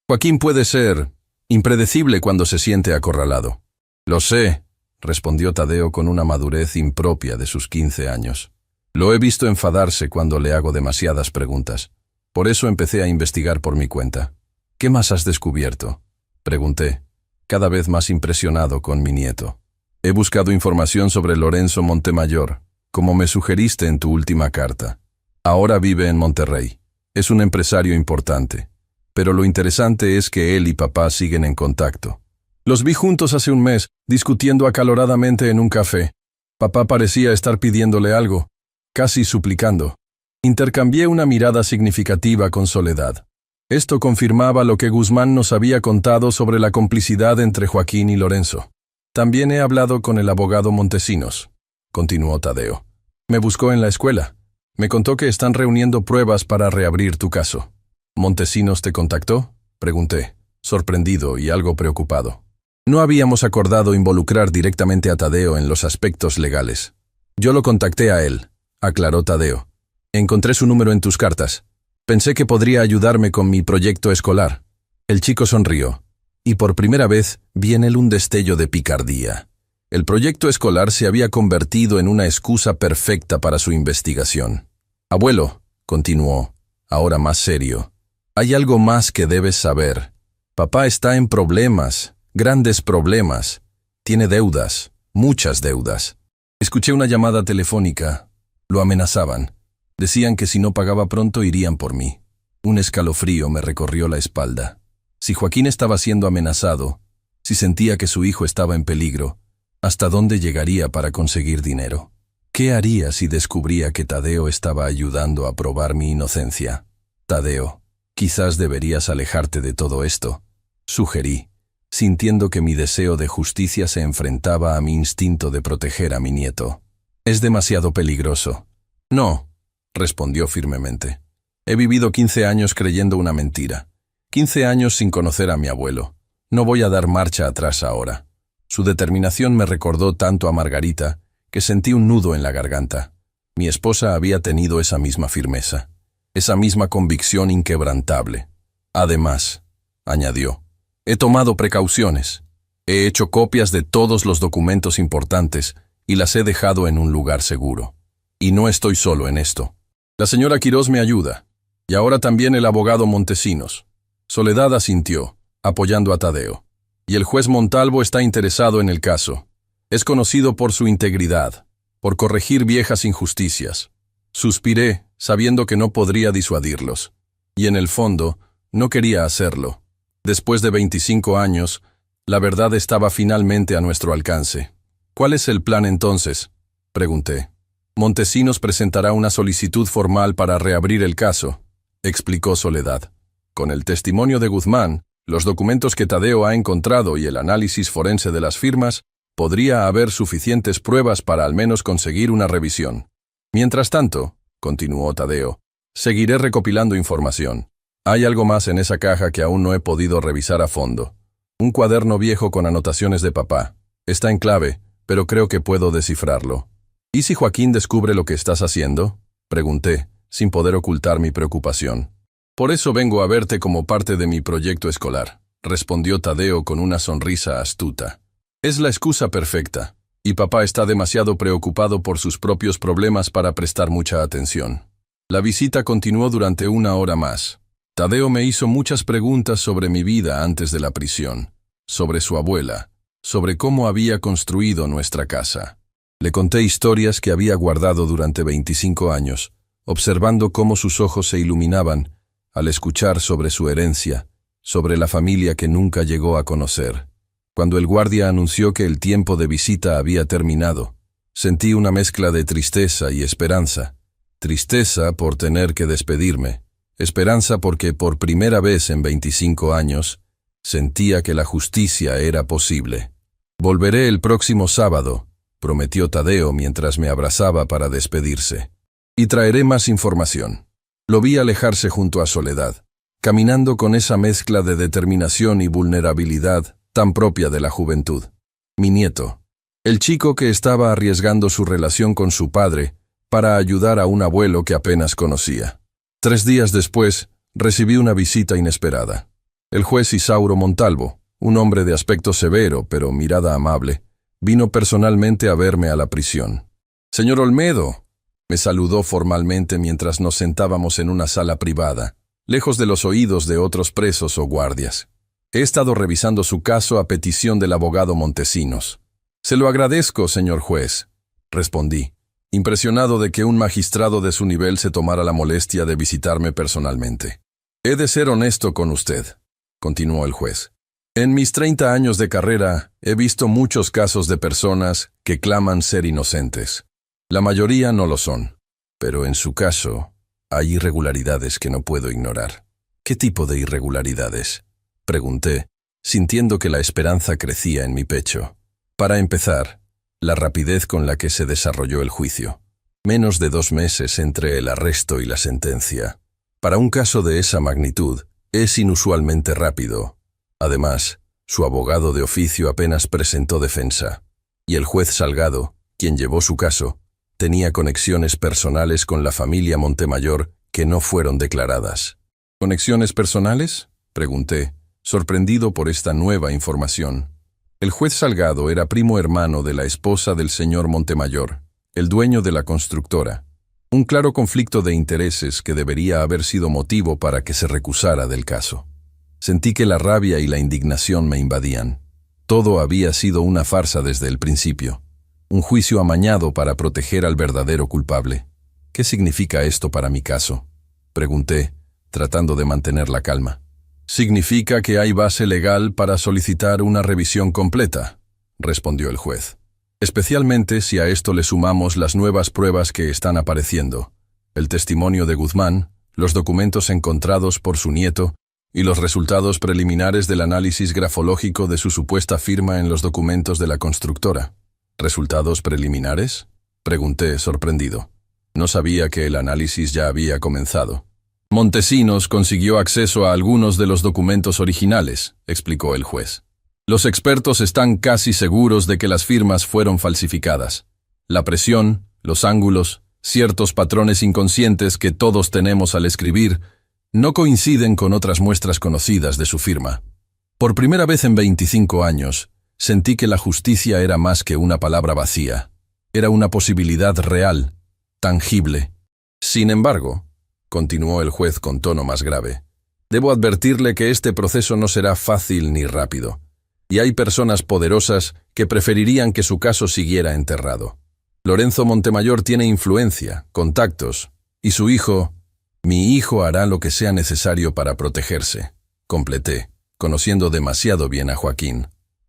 «Joaquín puede ser impredecible cuando se siente acorralado». «Lo sé», respondió Tadeo con una madurez impropia de sus 15 años. «Lo he visto enfadarse cuando le hago demasiadas preguntas. Por eso empecé a investigar por mi cuenta». «¿Qué más has descubierto?», pregunté, cada vez más impresionado con mi nieto. «He buscado información sobre Lorenzo Montemayor, como me sugeriste en tu última carta. Ahora vive en Monterrey. Es un empresario importante. Pero lo interesante es que él y papá siguen en contacto. Los vi juntos hace un mes, discutiendo acaloradamente en un café. Papá parecía estar pidiéndole algo, casi suplicando. Intercambié una mirada significativa con Soledad. Esto confirmaba lo que Guzmán nos había contado sobre la complicidad entre Joaquín y Lorenzo. «También he hablado con el abogado Montesinos», continuó Tadeo. «Me buscó en la escuela. Me contó que están reuniendo pruebas para reabrir tu caso». «¿Montesinos te contactó?», pregunté, sorprendido y algo preocupado. No habíamos acordado involucrar directamente a Tadeo en los aspectos legales. «Yo lo contacté a él», aclaró Tadeo. «Encontré su número en tus cartas. Pensé que podría ayudarme con mi proyecto escolar». El chico sonrió, y por primera vez vi en él un destello de picardía. El proyecto escolar se había convertido en una excusa perfecta para su investigación. «Abuelo», continuó, ahora más serio, Hay algo más que debes saber. Papá está en problemas, grandes problemas. Tiene deudas, muchas deudas. Escuché una llamada telefónica. Lo amenazaban. Decían que si no pagaba pronto irían por mí. Un escalofrío me recorrió la espalda. Si Joaquín estaba siendo amenazado, si sentía que su hijo estaba en peligro, ¿hasta dónde llegaría para conseguir dinero? ¿Qué haría si descubría que Tadeo estaba ayudando a probar mi inocencia? Tadeo, quizás deberías alejarte de todo esto, sugerí, sintiendo que mi deseo de justicia se enfrentaba a mi instinto de proteger a mi nieto. Es demasiado peligroso. No, respondió firmemente. He vivido 15 años creyendo una mentira. 15 años sin conocer a mi abuelo. No voy a dar marcha atrás ahora. Su determinación me recordó tanto a Margarita que sentí un nudo en la garganta. Mi esposa había tenido esa misma firmeza, esa misma convicción inquebrantable. Además, añadió, he tomado precauciones. He hecho copias de todos los documentos importantes y las he dejado en un lugar seguro. Y no estoy solo en esto. La señora Quirós me ayuda, y ahora también el abogado Montesinos. Soledad asintió, apoyando a Tadeo. Y el juez Montalvo está interesado en el caso. Es conocido por su integridad, por corregir viejas injusticias. Suspiré, sabiendo que no podría disuadirlos. Y en el fondo, no quería hacerlo. Después de 25 años, la verdad estaba finalmente a nuestro alcance. ¿Cuál es el plan entonces?, pregunté. Montesinos presentará una solicitud formal para reabrir el caso, explicó Soledad. Con el testimonio de Guzmán, los documentos que Tadeo ha encontrado y el análisis forense de las firmas, podría haber suficientes pruebas para al menos conseguir una revisión. Mientras tanto, continuó Tadeo, seguiré recopilando información. Hay algo más en esa caja que aún no he podido revisar a fondo. Un cuaderno viejo con anotaciones de papá. Está en clave, pero creo que puedo descifrarlo. ¿Y si Joaquín descubre lo que estás haciendo?, pregunté, sin poder ocultar mi preocupación. Por eso vengo a verte como parte de mi proyecto escolar, respondió Tadeo con una sonrisa astuta. Es la excusa perfecta, y papá está demasiado preocupado por sus propios problemas para prestar mucha atención. La visita continuó durante 1 hora más. Tadeo me hizo muchas preguntas sobre mi vida antes de la prisión, sobre su abuela, sobre cómo había construido nuestra casa. Le conté historias que había guardado durante 25 años, observando cómo sus ojos se iluminaban al escuchar sobre su herencia, sobre la familia que nunca llegó a conocer. Cuando el guardia anunció que el tiempo de visita había terminado, sentí una mezcla de tristeza y esperanza. Tristeza por tener que despedirme, esperanza porque por primera vez en 25 años sentía que la justicia era posible. Volveré el próximo sábado, prometió Tadeo mientras me abrazaba para despedirse. Y traeré más información. Lo vi alejarse junto a Soledad, caminando con esa mezcla de determinación y vulnerabilidad tan propia de la juventud. Mi nieto, el chico que estaba arriesgando su relación con su padre para ayudar a un abuelo que apenas conocía. 3 días después, recibí una visita inesperada. El juez Isauro Montalvo, un hombre de aspecto severo pero mirada amable, vino personalmente a verme a la prisión. «Señor Olmedo», me saludó formalmente mientras nos sentábamos en una sala privada, lejos de los oídos de otros presos o guardias. He estado revisando su caso a petición del abogado Montesinos. «Se lo agradezco, señor juez», respondí, impresionado de que un magistrado de su nivel se tomara la molestia de visitarme personalmente. «He de ser honesto con usted», continuó el juez. «En mis 30 años de carrera he visto muchos casos de personas que claman ser inocentes. La mayoría no lo son, pero en su caso hay irregularidades que no puedo ignorar». «¿Qué tipo de irregularidades?», pregunté, sintiendo que la esperanza crecía en mi pecho. Para empezar, la rapidez con la que se desarrolló el juicio. Menos de 2 meses entre el arresto y la sentencia. Para un caso de esa magnitud, es inusualmente rápido. Además, su abogado de oficio apenas presentó defensa, y el juez Salgado, quien llevó su caso, tenía conexiones personales con la familia Montemayor que no fueron declaradas. «¿Conexiones personales?», pregunté, sorprendido por esta nueva información. El juez Salgado era primo hermano de la esposa del señor Montemayor, el dueño de la constructora. Un claro conflicto de intereses que debería haber sido motivo para que se recusara del caso. Sentí que la rabia y la indignación me invadían. Todo había sido una farsa desde el principio. Un juicio amañado para proteger al verdadero culpable. ¿Qué significa esto para mi caso?, pregunté, tratando de mantener la calma. Significa que hay base legal para solicitar una revisión completa, respondió el juez. Especialmente si a esto le sumamos las nuevas pruebas que están apareciendo, el testimonio de Guzmán, los documentos encontrados por su nieto y los resultados preliminares del análisis grafológico de su supuesta firma en los documentos de la constructora. ¿Resultados preliminares?, pregunté, sorprendido. No sabía que el análisis ya había comenzado. Montesinos consiguió acceso a algunos de los documentos originales, explicó el juez. Los expertos están casi seguros de que las firmas fueron falsificadas. La presión, los ángulos, ciertos patrones inconscientes que todos tenemos al escribir, no coinciden con otras muestras conocidas de su firma. Por primera vez en 25 años, sentí que la justicia era más que una palabra vacía. Era una posibilidad real, tangible. Sin embargo, continuó el juez con tono más grave, debo advertirle que este proceso no será fácil ni rápido, y hay personas poderosas que preferirían que su caso siguiera enterrado. Lorenzo Montemayor tiene influencia, contactos, y su hijo, mi hijo hará lo que sea necesario para protegerse, completé, conociendo demasiado bien a Joaquín.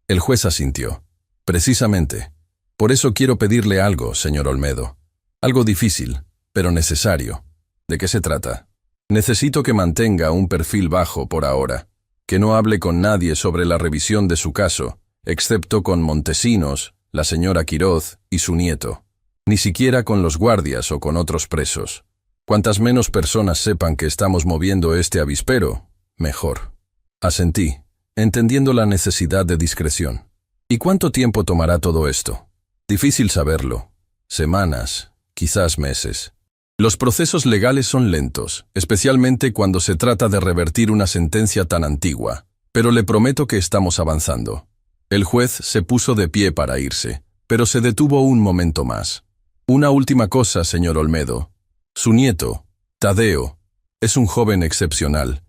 El juez asintió. Precisamente. Por eso quiero pedirle algo, señor Olmedo. Algo difícil, pero necesario. ¿De qué se trata? Necesito que mantenga un perfil bajo por ahora, que no hable con nadie sobre la revisión de su caso, excepto con Montesinos, la señora Quiroz y su nieto. Ni siquiera con los guardias o con otros presos. Cuantas menos personas sepan que estamos moviendo este avispero, mejor. Asentí, entendiendo la necesidad de discreción. ¿Y cuánto tiempo tomará todo esto? Difícil saberlo. Semanas, quizás meses. Los procesos legales son lentos, especialmente cuando se trata de revertir una sentencia tan antigua, pero le prometo que estamos avanzando. El juez se puso de pie para irse, pero se detuvo un momento más. Una última cosa, señor Olmedo. Su nieto, Tadeo, es un joven excepcional.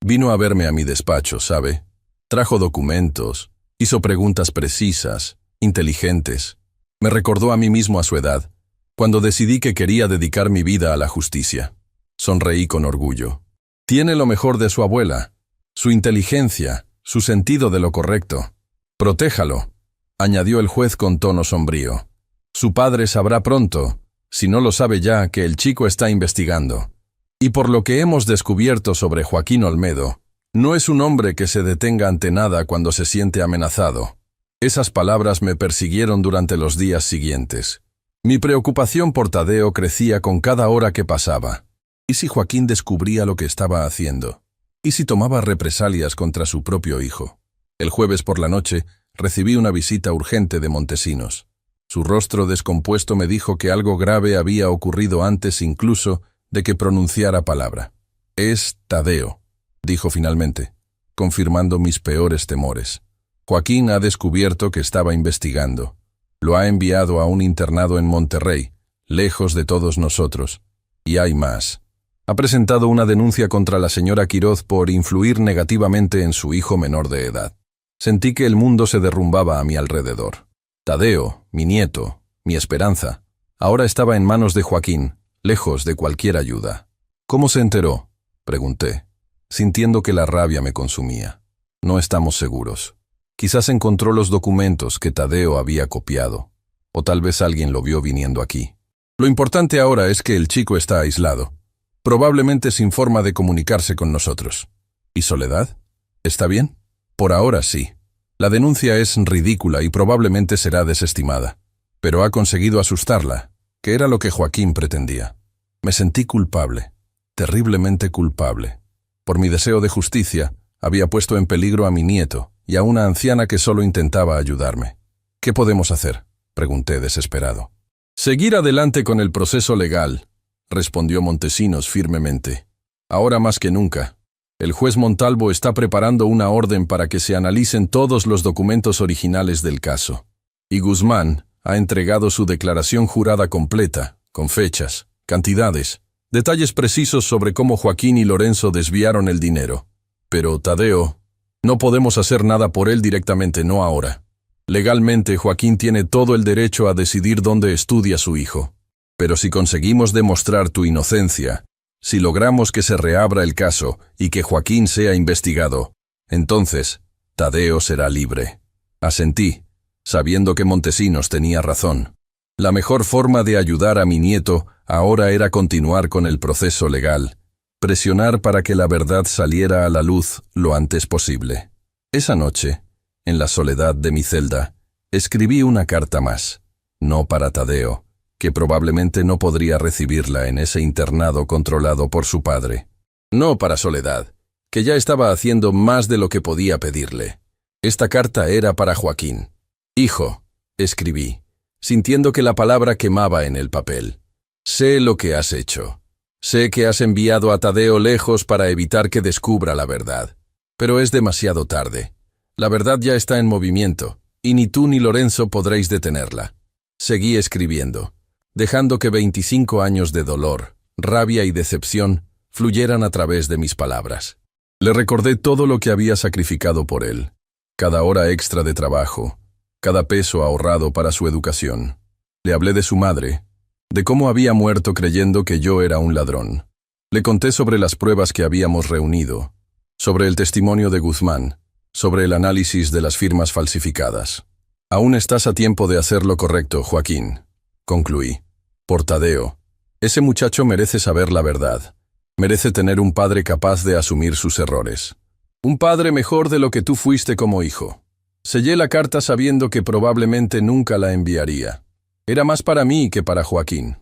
Vino a verme a mi despacho, ¿sabe? Trajo documentos, hizo preguntas precisas, inteligentes. Me recordó a mí mismo a su edad, cuando decidí que quería dedicar mi vida a la justicia. Sonreí con orgullo. Tiene lo mejor de su abuela, su inteligencia, su sentido de lo correcto. Protéjalo, añadió el juez con tono sombrío. Su padre sabrá pronto, si no lo sabe ya, que el chico está investigando. Y por lo que hemos descubierto sobre Joaquín Olmedo, no es un hombre que se detenga ante nada cuando se siente amenazado. Esas palabras me persiguieron durante los días siguientes. Mi preocupación por Tadeo crecía con cada hora que pasaba. ¿Y si Joaquín descubría lo que estaba haciendo? ¿Y si tomaba represalias contra su propio hijo? El jueves por la noche recibí una visita urgente de Montesinos. Su rostro descompuesto me dijo que algo grave había ocurrido antes incluso de que pronunciara palabra. Es Tadeo, dijo finalmente, confirmando mis peores temores. Joaquín ha descubierto que estaba investigando. Lo ha enviado a un internado en Monterrey, lejos de todos nosotros. Y hay más. Ha presentado una denuncia contra la señora Quiroz por influir negativamente en su hijo menor de edad. Sentí que el mundo se derrumbaba a mi alrededor. Tadeo, mi nieto, mi esperanza, ahora estaba en manos de Joaquín, lejos de cualquier ayuda. ¿Cómo se enteró?, pregunté, sintiendo que la rabia me consumía. No estamos seguros. Quizás encontró los documentos que Tadeo había copiado, o tal vez alguien lo vio viniendo aquí. Lo importante ahora es que el chico está aislado, probablemente sin forma de comunicarse con nosotros. ¿Y Soledad? ¿Está bien? Por ahora sí. La denuncia es ridícula y probablemente será desestimada, pero ha conseguido asustarla, que era lo que Joaquín pretendía. Me sentí culpable, terriblemente culpable. Por mi deseo de justicia, había puesto en peligro a mi nieto y a una anciana que solo intentaba ayudarme. ¿Qué podemos hacer?, pregunté desesperado. Seguir adelante con el proceso legal, respondió Montesinos firmemente. Ahora más que nunca. El juez Montalvo está preparando una orden para que se analicen todos los documentos originales del caso. Y Guzmán ha entregado su declaración jurada completa, con fechas, cantidades, detalles precisos sobre cómo Joaquín y Lorenzo desviaron el dinero. Pero, Tadeo, no podemos hacer nada por él directamente, no ahora. Legalmente, Joaquín tiene todo el derecho a decidir dónde estudia su hijo. Pero si conseguimos demostrar tu inocencia, si logramos que se reabra el caso y que Joaquín sea investigado, entonces Tadeo será libre. Asentí, sabiendo que Montesinos tenía razón. La mejor forma de ayudar a mi nieto ahora era continuar con el proceso legal, presionar para que la verdad saliera a la luz lo antes posible. Esa noche, en la soledad de mi celda, escribí una carta más, no para Tadeo, que probablemente no podría recibirla en ese internado controlado por su padre. No para Soledad, que ya estaba haciendo más de lo que podía pedirle. Esta carta era para Joaquín. «Hijo», escribí, sintiendo que la palabra quemaba en el papel. «Sé lo que has hecho. Sé que has enviado a Tadeo lejos para evitar que descubra la verdad. Pero es demasiado tarde. La verdad ya está en movimiento, y ni tú ni Lorenzo podréis detenerla». Seguí escribiendo, dejando que 25 años de dolor, rabia y decepción fluyeran a través de mis palabras. Le recordé todo lo que había sacrificado por él, cada hora extra de trabajo, cada peso ahorrado para su educación. Le hablé de su madre, de cómo había muerto creyendo que yo era un ladrón. Le conté sobre las pruebas que habíamos reunido, sobre el testimonio de Guzmán, sobre el análisis de las firmas falsificadas. «Aún estás a tiempo de hacer lo correcto, Joaquín», concluí. «Por Tadeo. Ese muchacho merece saber la verdad. Merece tener un padre capaz de asumir sus errores. Un padre mejor de lo que tú fuiste como hijo». Sellé la carta sabiendo que probablemente nunca la enviaría. Era más para mí que para Joaquín.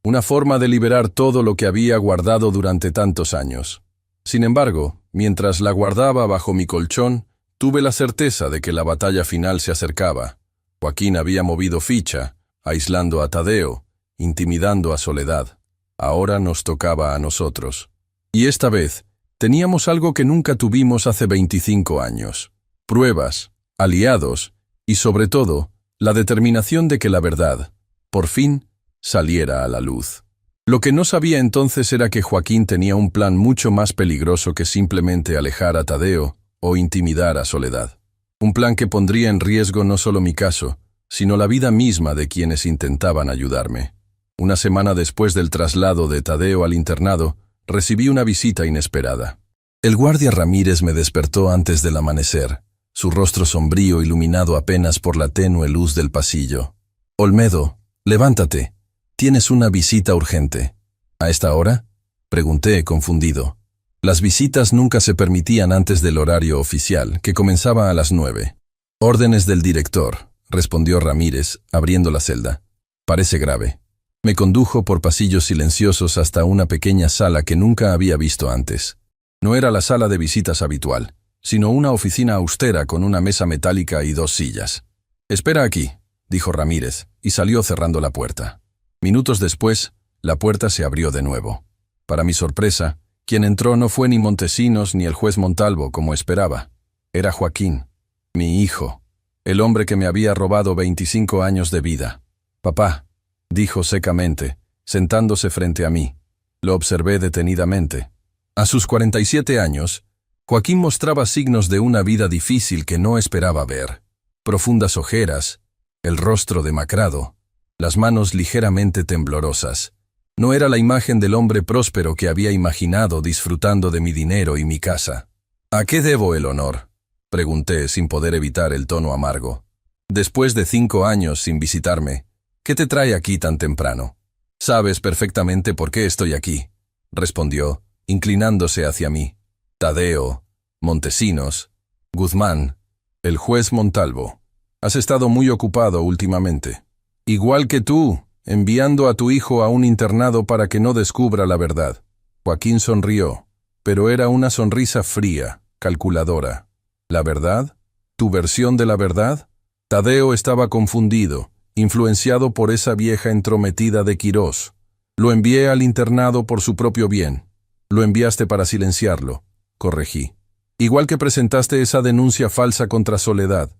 Una forma de liberar todo lo que había guardado durante tantos años. Sin embargo, mientras la guardaba bajo mi colchón, tuve la certeza de que la batalla final se acercaba. Joaquín había movido ficha, aislando a Tadeo, intimidando a Soledad. Ahora nos tocaba a nosotros. Y esta vez, teníamos algo que nunca tuvimos hace 25 años. Pruebas, aliados y, sobre todo, la determinación de que la verdad, por fin, saliera a la luz. Lo que no sabía entonces era que Joaquín tenía un plan mucho más peligroso que simplemente alejar a Tadeo o intimidar a Soledad. Un plan que pondría en riesgo no solo mi caso, sino la vida misma de quienes intentaban ayudarme. Una semana después del traslado de Tadeo al internado, recibí una visita inesperada. El guardia Ramírez me despertó antes del amanecer, su rostro sombrío iluminado apenas por la tenue luz del pasillo. «Olmedo, levántate. Tienes una visita urgente». «¿A esta hora?», pregunté, confundido. Las visitas nunca se permitían antes del horario oficial, que comenzaba a las 9. «Órdenes del director», respondió Ramírez, abriendo la celda. «Parece grave». Me condujo por pasillos silenciosos hasta una pequeña sala que nunca había visto antes. No era la sala de visitas habitual, sino una oficina austera con una mesa metálica y 2 sillas. «Espera aquí», dijo Ramírez, y salió cerrando la puerta. Minutos después, la puerta se abrió de nuevo. Para mi sorpresa, quien entró no fue ni Montesinos ni el juez Montalvo, como esperaba. Era Joaquín, mi hijo, el hombre que me había robado 25 años de vida. «Papá», dijo secamente, sentándose frente a mí. Lo observé detenidamente. A sus 47 años, Joaquín mostraba signos de una vida difícil que no esperaba ver. Profundas ojeras, el rostro demacrado, las manos ligeramente temblorosas. No era la imagen del hombre próspero que había imaginado disfrutando de mi dinero y mi casa. «¿A qué debo el honor?», pregunté sin poder evitar el tono amargo. «Después de 5 años sin visitarme, ¿qué te trae aquí tan temprano?». «Sabes perfectamente por qué estoy aquí», respondió, inclinándose hacia mí. «Tadeo, Montesinos, Guzmán, el juez Montalvo. Has estado muy ocupado últimamente. Igual que tú, enviando a tu hijo a un internado para que no descubra la verdad». Joaquín sonrió, pero era una sonrisa fría, calculadora. «¿La verdad? ¿Tu versión de la verdad?». Tadeo estaba confundido, influenciado por esa vieja entrometida de Quirós. «Lo envié al internado por su propio bien». «Lo enviaste para silenciarlo», corregí. «Igual que presentaste esa denuncia falsa contra Soledad.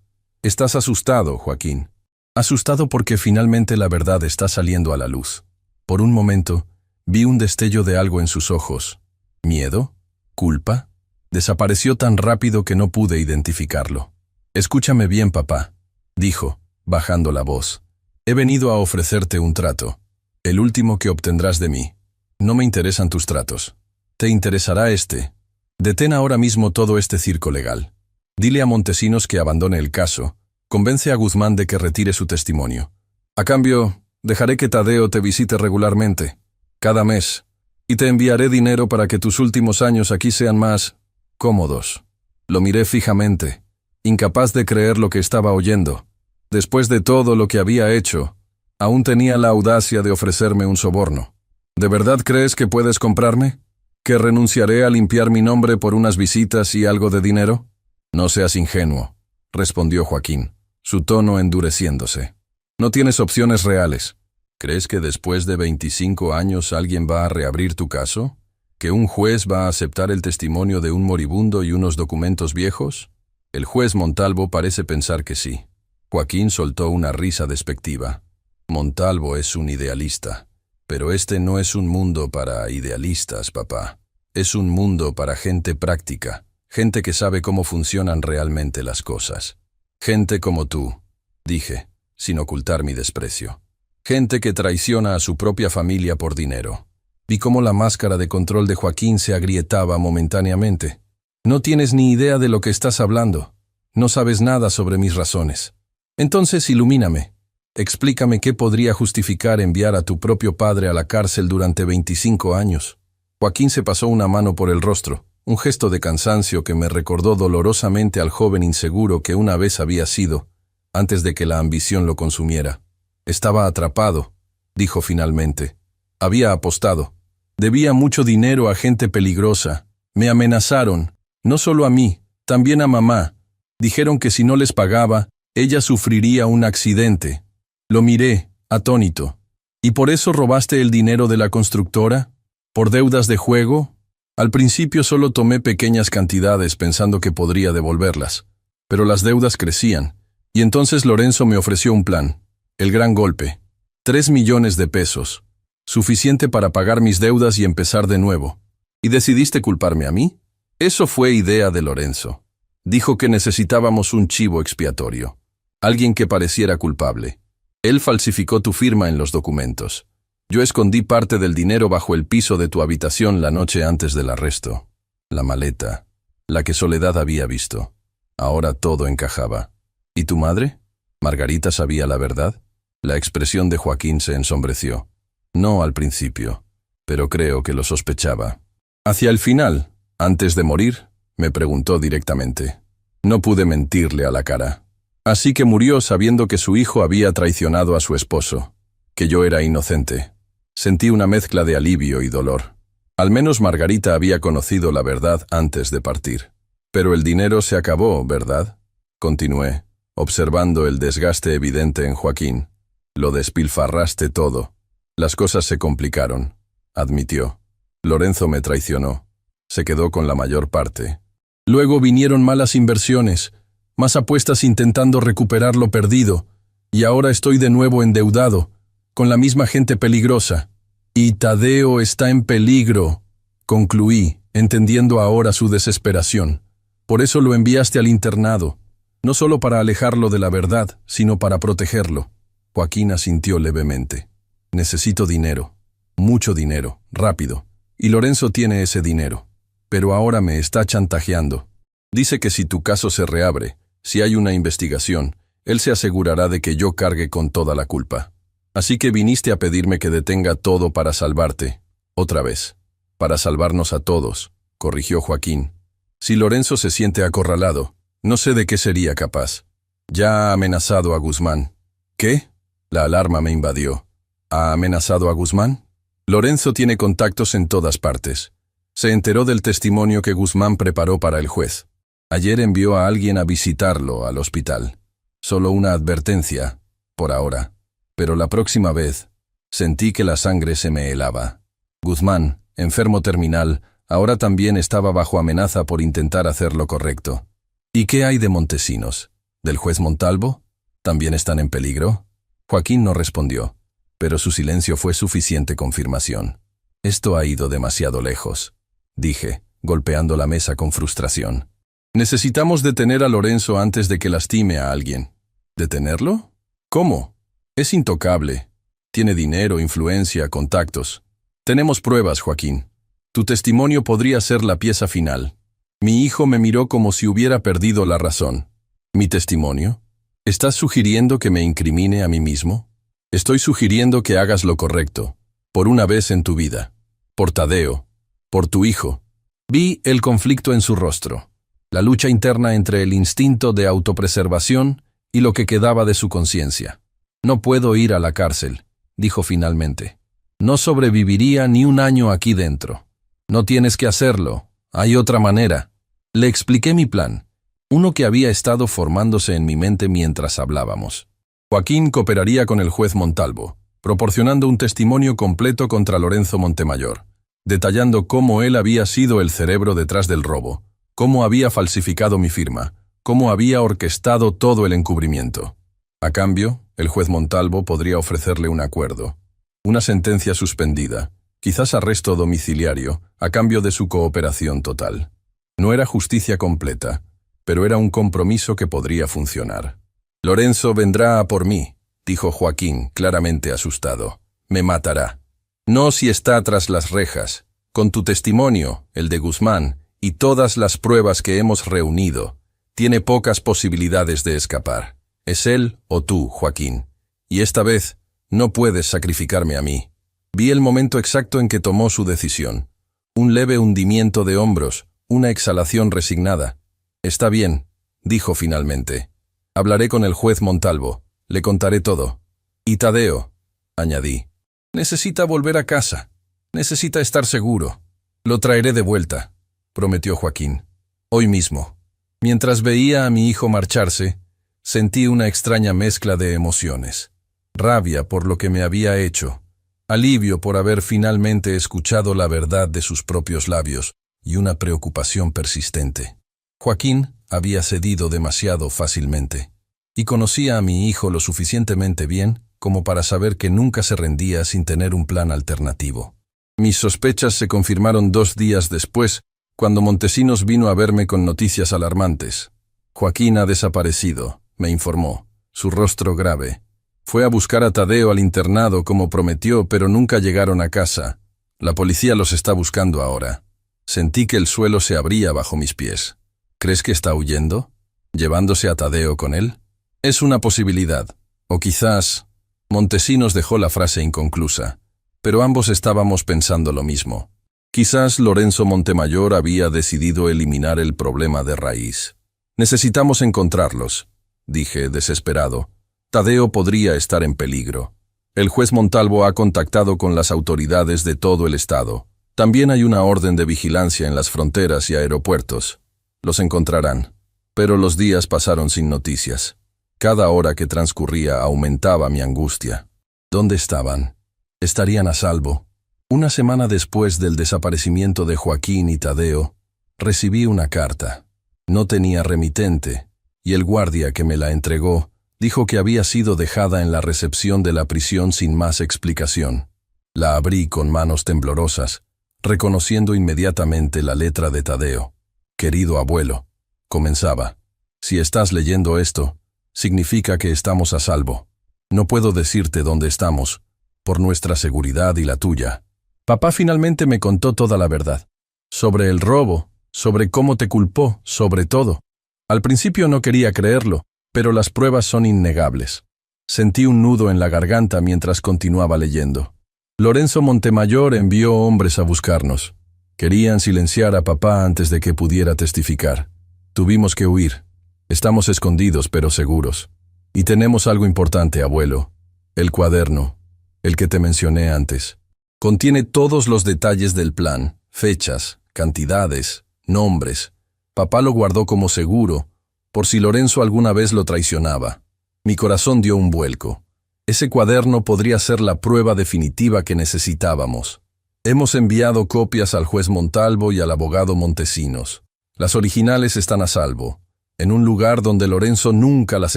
Estás asustado, Joaquín. Asustado porque finalmente la verdad está saliendo a la luz». Por un momento, Vi un destello de algo en sus ojos. ¿Miedo? ¿Culpa? Desapareció tan rápido que no pude identificarlo. Escúchame bien, papá, dijo, bajando la voz. He venido a ofrecerte un trato. El último que obtendrás de mí. No me interesan tus tratos. Te interesará este. Detén ahora mismo todo este circo legal. Dile a Montesinos que abandone el caso. Convence a Guzmán de que retire su testimonio. A cambio, dejaré que Tadeo te visite regularmente, cada mes, y te enviaré dinero para que tus últimos años aquí sean más cómodos. Lo miré fijamente, incapaz de creer lo que estaba oyendo. Después de todo lo que había hecho, aún tenía la audacia de ofrecerme un soborno. ¿De verdad crees que puedes comprarme? ¿Que renunciaré a limpiar mi nombre por unas visitas y algo de dinero? No seas ingenuo, respondió Joaquín, su tono endureciéndose. No tienes opciones reales. ¿Crees que después de 25 años alguien va a reabrir tu caso? ¿Que un juez va a aceptar el testimonio de un moribundo y unos documentos viejos? El juez Montalvo parece pensar que sí. Joaquín soltó una risa despectiva. Montalvo es un idealista. Pero este no es un mundo para idealistas, papá. Es un mundo para gente práctica, gente que sabe cómo funcionan realmente las cosas. Gente como tú, dije, sin ocultar mi desprecio. Gente que traiciona a su propia familia por dinero. Vi cómo la máscara de control de Joaquín se agrietaba momentáneamente. No tienes ni idea de lo que estás hablando. No sabes nada sobre mis razones. Entonces ilumíname. Explícame qué podría justificar enviar a tu propio padre a la cárcel durante 25 años. Joaquín se pasó una mano por el rostro, un gesto de cansancio que me recordó dolorosamente al joven inseguro que una vez había sido, antes de que la ambición lo consumiera. Estaba atrapado, dijo finalmente. Había apostado. Debía mucho dinero a gente peligrosa. Me amenazaron, no solo a mí, también a mamá. Dijeron que si no les pagaba, ella sufriría un accidente. Lo miré, atónito. ¿Y por eso robaste el dinero de la constructora? ¿Por deudas de juego? Al principio solo tomé pequeñas cantidades pensando que podría devolverlas. Pero las deudas crecían. Y entonces Lorenzo me ofreció un plan. El gran golpe. 3 millones de pesos. Suficiente para pagar mis deudas y empezar de nuevo. ¿Y decidiste culparme a mí? Eso fue idea de Lorenzo. Dijo que necesitábamos un chivo expiatorio. Alguien que pareciera culpable. Él falsificó tu firma en los documentos. Yo escondí parte del dinero bajo el piso de tu habitación la noche antes del arresto. La maleta, la que Soledad había visto. Ahora todo encajaba. ¿Y tu madre? ¿Margarita sabía la verdad? La expresión de Joaquín se ensombreció. No al principio, pero creo que lo sospechaba. Hacia el final, antes de morir, me preguntó directamente. No pude mentirle a la cara. Así que murió sabiendo que su hijo había traicionado a su esposo, que yo era inocente. Sentí una mezcla de alivio y dolor. Al menos Margarita había conocido la verdad antes de partir. Pero el dinero se acabó, ¿verdad? Continué, observando el desgaste evidente en Joaquín. Lo despilfarraste todo. Las cosas se complicaron, admitió. Lorenzo me traicionó. Se quedó con la mayor parte. Luego vinieron malas inversiones, más apuestas intentando recuperar lo perdido, y ahora estoy de nuevo endeudado, con la misma gente peligrosa. Y Tadeo está en peligro, concluí, entendiendo ahora su desesperación. Por eso lo enviaste al internado, no solo para alejarlo de la verdad, sino para protegerlo. Joaquín asintió levemente. Necesito dinero, mucho dinero, rápido, y Lorenzo tiene ese dinero. Pero ahora me está chantajeando. Dice que si tu caso se reabre, si hay una investigación, él se asegurará de que yo cargue con toda la culpa. Así que viniste a pedirme que detenga todo para salvarte. Otra vez. Para salvarnos a todos, corrigió Joaquín. Si Lorenzo se siente acorralado, no sé de qué sería capaz. Ya ha amenazado a Guzmán. ¿Qué? La alarma me invadió. ¿Ha amenazado a Guzmán? Lorenzo tiene contactos en todas partes. Se enteró del testimonio que Guzmán preparó para el juez. Ayer envió a alguien a visitarlo al hospital. Solo una advertencia, por ahora. Pero la próxima vez, sentí que la sangre se me helaba. Guzmán, enfermo terminal, ahora también estaba bajo amenaza por intentar hacer lo correcto. ¿Y qué hay de Montesinos? ¿Del juez Montalvo? ¿También están en peligro? Joaquín no respondió, pero su silencio fue suficiente confirmación. Esto ha ido demasiado lejos, dije, golpeando la mesa con frustración. Necesitamos detener a Lorenzo antes de que lastime a alguien. ¿Detenerlo? ¿Cómo? Es intocable. Tiene dinero, influencia, contactos. Tenemos pruebas, Joaquín. Tu testimonio podría ser la pieza final. Mi hijo me miró como si hubiera perdido la razón. ¿Mi testimonio? ¿Estás sugiriendo que me incrimine a mí mismo? Estoy sugiriendo que hagas lo correcto, por una vez en tu vida. Por Tadeo, por tu hijo. Vi el conflicto en su rostro, la lucha interna entre el instinto de autopreservación y lo que quedaba de su conciencia. No puedo ir a la cárcel, dijo finalmente. No sobreviviría ni un año aquí dentro. No tienes que hacerlo, hay otra manera. Le expliqué mi plan, uno que había estado formándose en mi mente mientras hablábamos. Joaquín cooperaría con el juez Montalvo, proporcionando un testimonio completo contra Lorenzo Montemayor, detallando cómo él había sido el cerebro detrás del robo, cómo había falsificado mi firma, cómo había orquestado todo el encubrimiento. A cambio, el juez Montalvo podría ofrecerle un acuerdo, una sentencia suspendida, quizás arresto domiciliario, a cambio de su cooperación total. No era justicia completa, pero era un compromiso que podría funcionar. Lorenzo vendrá a por mí, dijo Joaquín, claramente asustado. Me matará. No si está tras las rejas. Con tu testimonio, el de Guzmán, y todas las pruebas que hemos reunido, tiene pocas posibilidades de escapar. Es él o tú, Joaquín. Y esta vez, no puedes sacrificarme a mí. Vi el momento exacto en que tomó su decisión. Un leve hundimiento de hombros, una exhalación resignada. Está bien, dijo finalmente. Hablaré con el juez Montalvo. Le contaré todo. Y Tadeo, añadí, necesita volver a casa. Necesita estar seguro. Lo traeré de vuelta, prometió Joaquín. Hoy mismo. Mientras veía a mi hijo marcharse, sentí una extraña mezcla de emociones. Rabia por lo que me había hecho, alivio por haber finalmente escuchado la verdad de sus propios labios y una preocupación persistente. Joaquín había cedido demasiado fácilmente, y conocía a mi hijo lo suficientemente bien como para saber que nunca se rendía sin tener un plan alternativo. Mis sospechas se confirmaron 2 días después, cuando Montesinos vino a verme con noticias alarmantes. Joaquín ha desaparecido, me informó, su rostro grave. Fue a buscar a Tadeo al internado como prometió, pero nunca llegaron a casa. La policía los está buscando ahora. Sentí que el suelo se abría bajo mis pies. ¿Crees que está huyendo? ¿Llevándose a Tadeo con él? Es una posibilidad. O quizás... Montesinos dejó la frase inconclusa, pero ambos estábamos pensando lo mismo. Quizás Lorenzo Montemayor había decidido eliminar el problema de raíz. Necesitamos encontrarlos, dije, desesperado. Tadeo podría estar en peligro. El juez Montalvo ha contactado con las autoridades de todo el estado. También hay una orden de vigilancia en las fronteras y aeropuertos. Los encontrarán. Pero los días pasaron sin noticias. Cada hora que transcurría aumentaba mi angustia. ¿Dónde estaban? ¿Estarían a salvo? Una semana después del desaparecimiento de Joaquín y Tadeo, recibí una carta. No tenía remitente, y el guardia que me la entregó dijo que había sido dejada en la recepción de la prisión sin más explicación. La abrí con manos temblorosas, reconociendo inmediatamente la letra de Tadeo. Querido abuelo, comenzaba. Si estás leyendo esto, significa que estamos a salvo. No puedo decirte dónde estamos, por nuestra seguridad y la tuya. Papá finalmente me contó toda la verdad. Sobre el robo, sobre cómo te culpó, sobre todo. Al principio no quería creerlo, pero las pruebas son innegables. Sentí un nudo en la garganta mientras continuaba leyendo. Lorenzo Montemayor envió hombres a buscarnos. Querían silenciar a papá antes de que pudiera testificar. Tuvimos que huir. Estamos escondidos pero seguros. Y tenemos algo importante, abuelo. El cuaderno, el que te mencioné antes. Contiene todos los detalles del plan, fechas, cantidades, nombres. Papá lo guardó como seguro, por si Lorenzo alguna vez lo traicionaba. Mi corazón dio un vuelco. Ese cuaderno podría ser la prueba definitiva que necesitábamos. Hemos enviado copias al juez Montalvo y al abogado Montesinos. Las originales están a salvo, en un lugar donde Lorenzo nunca las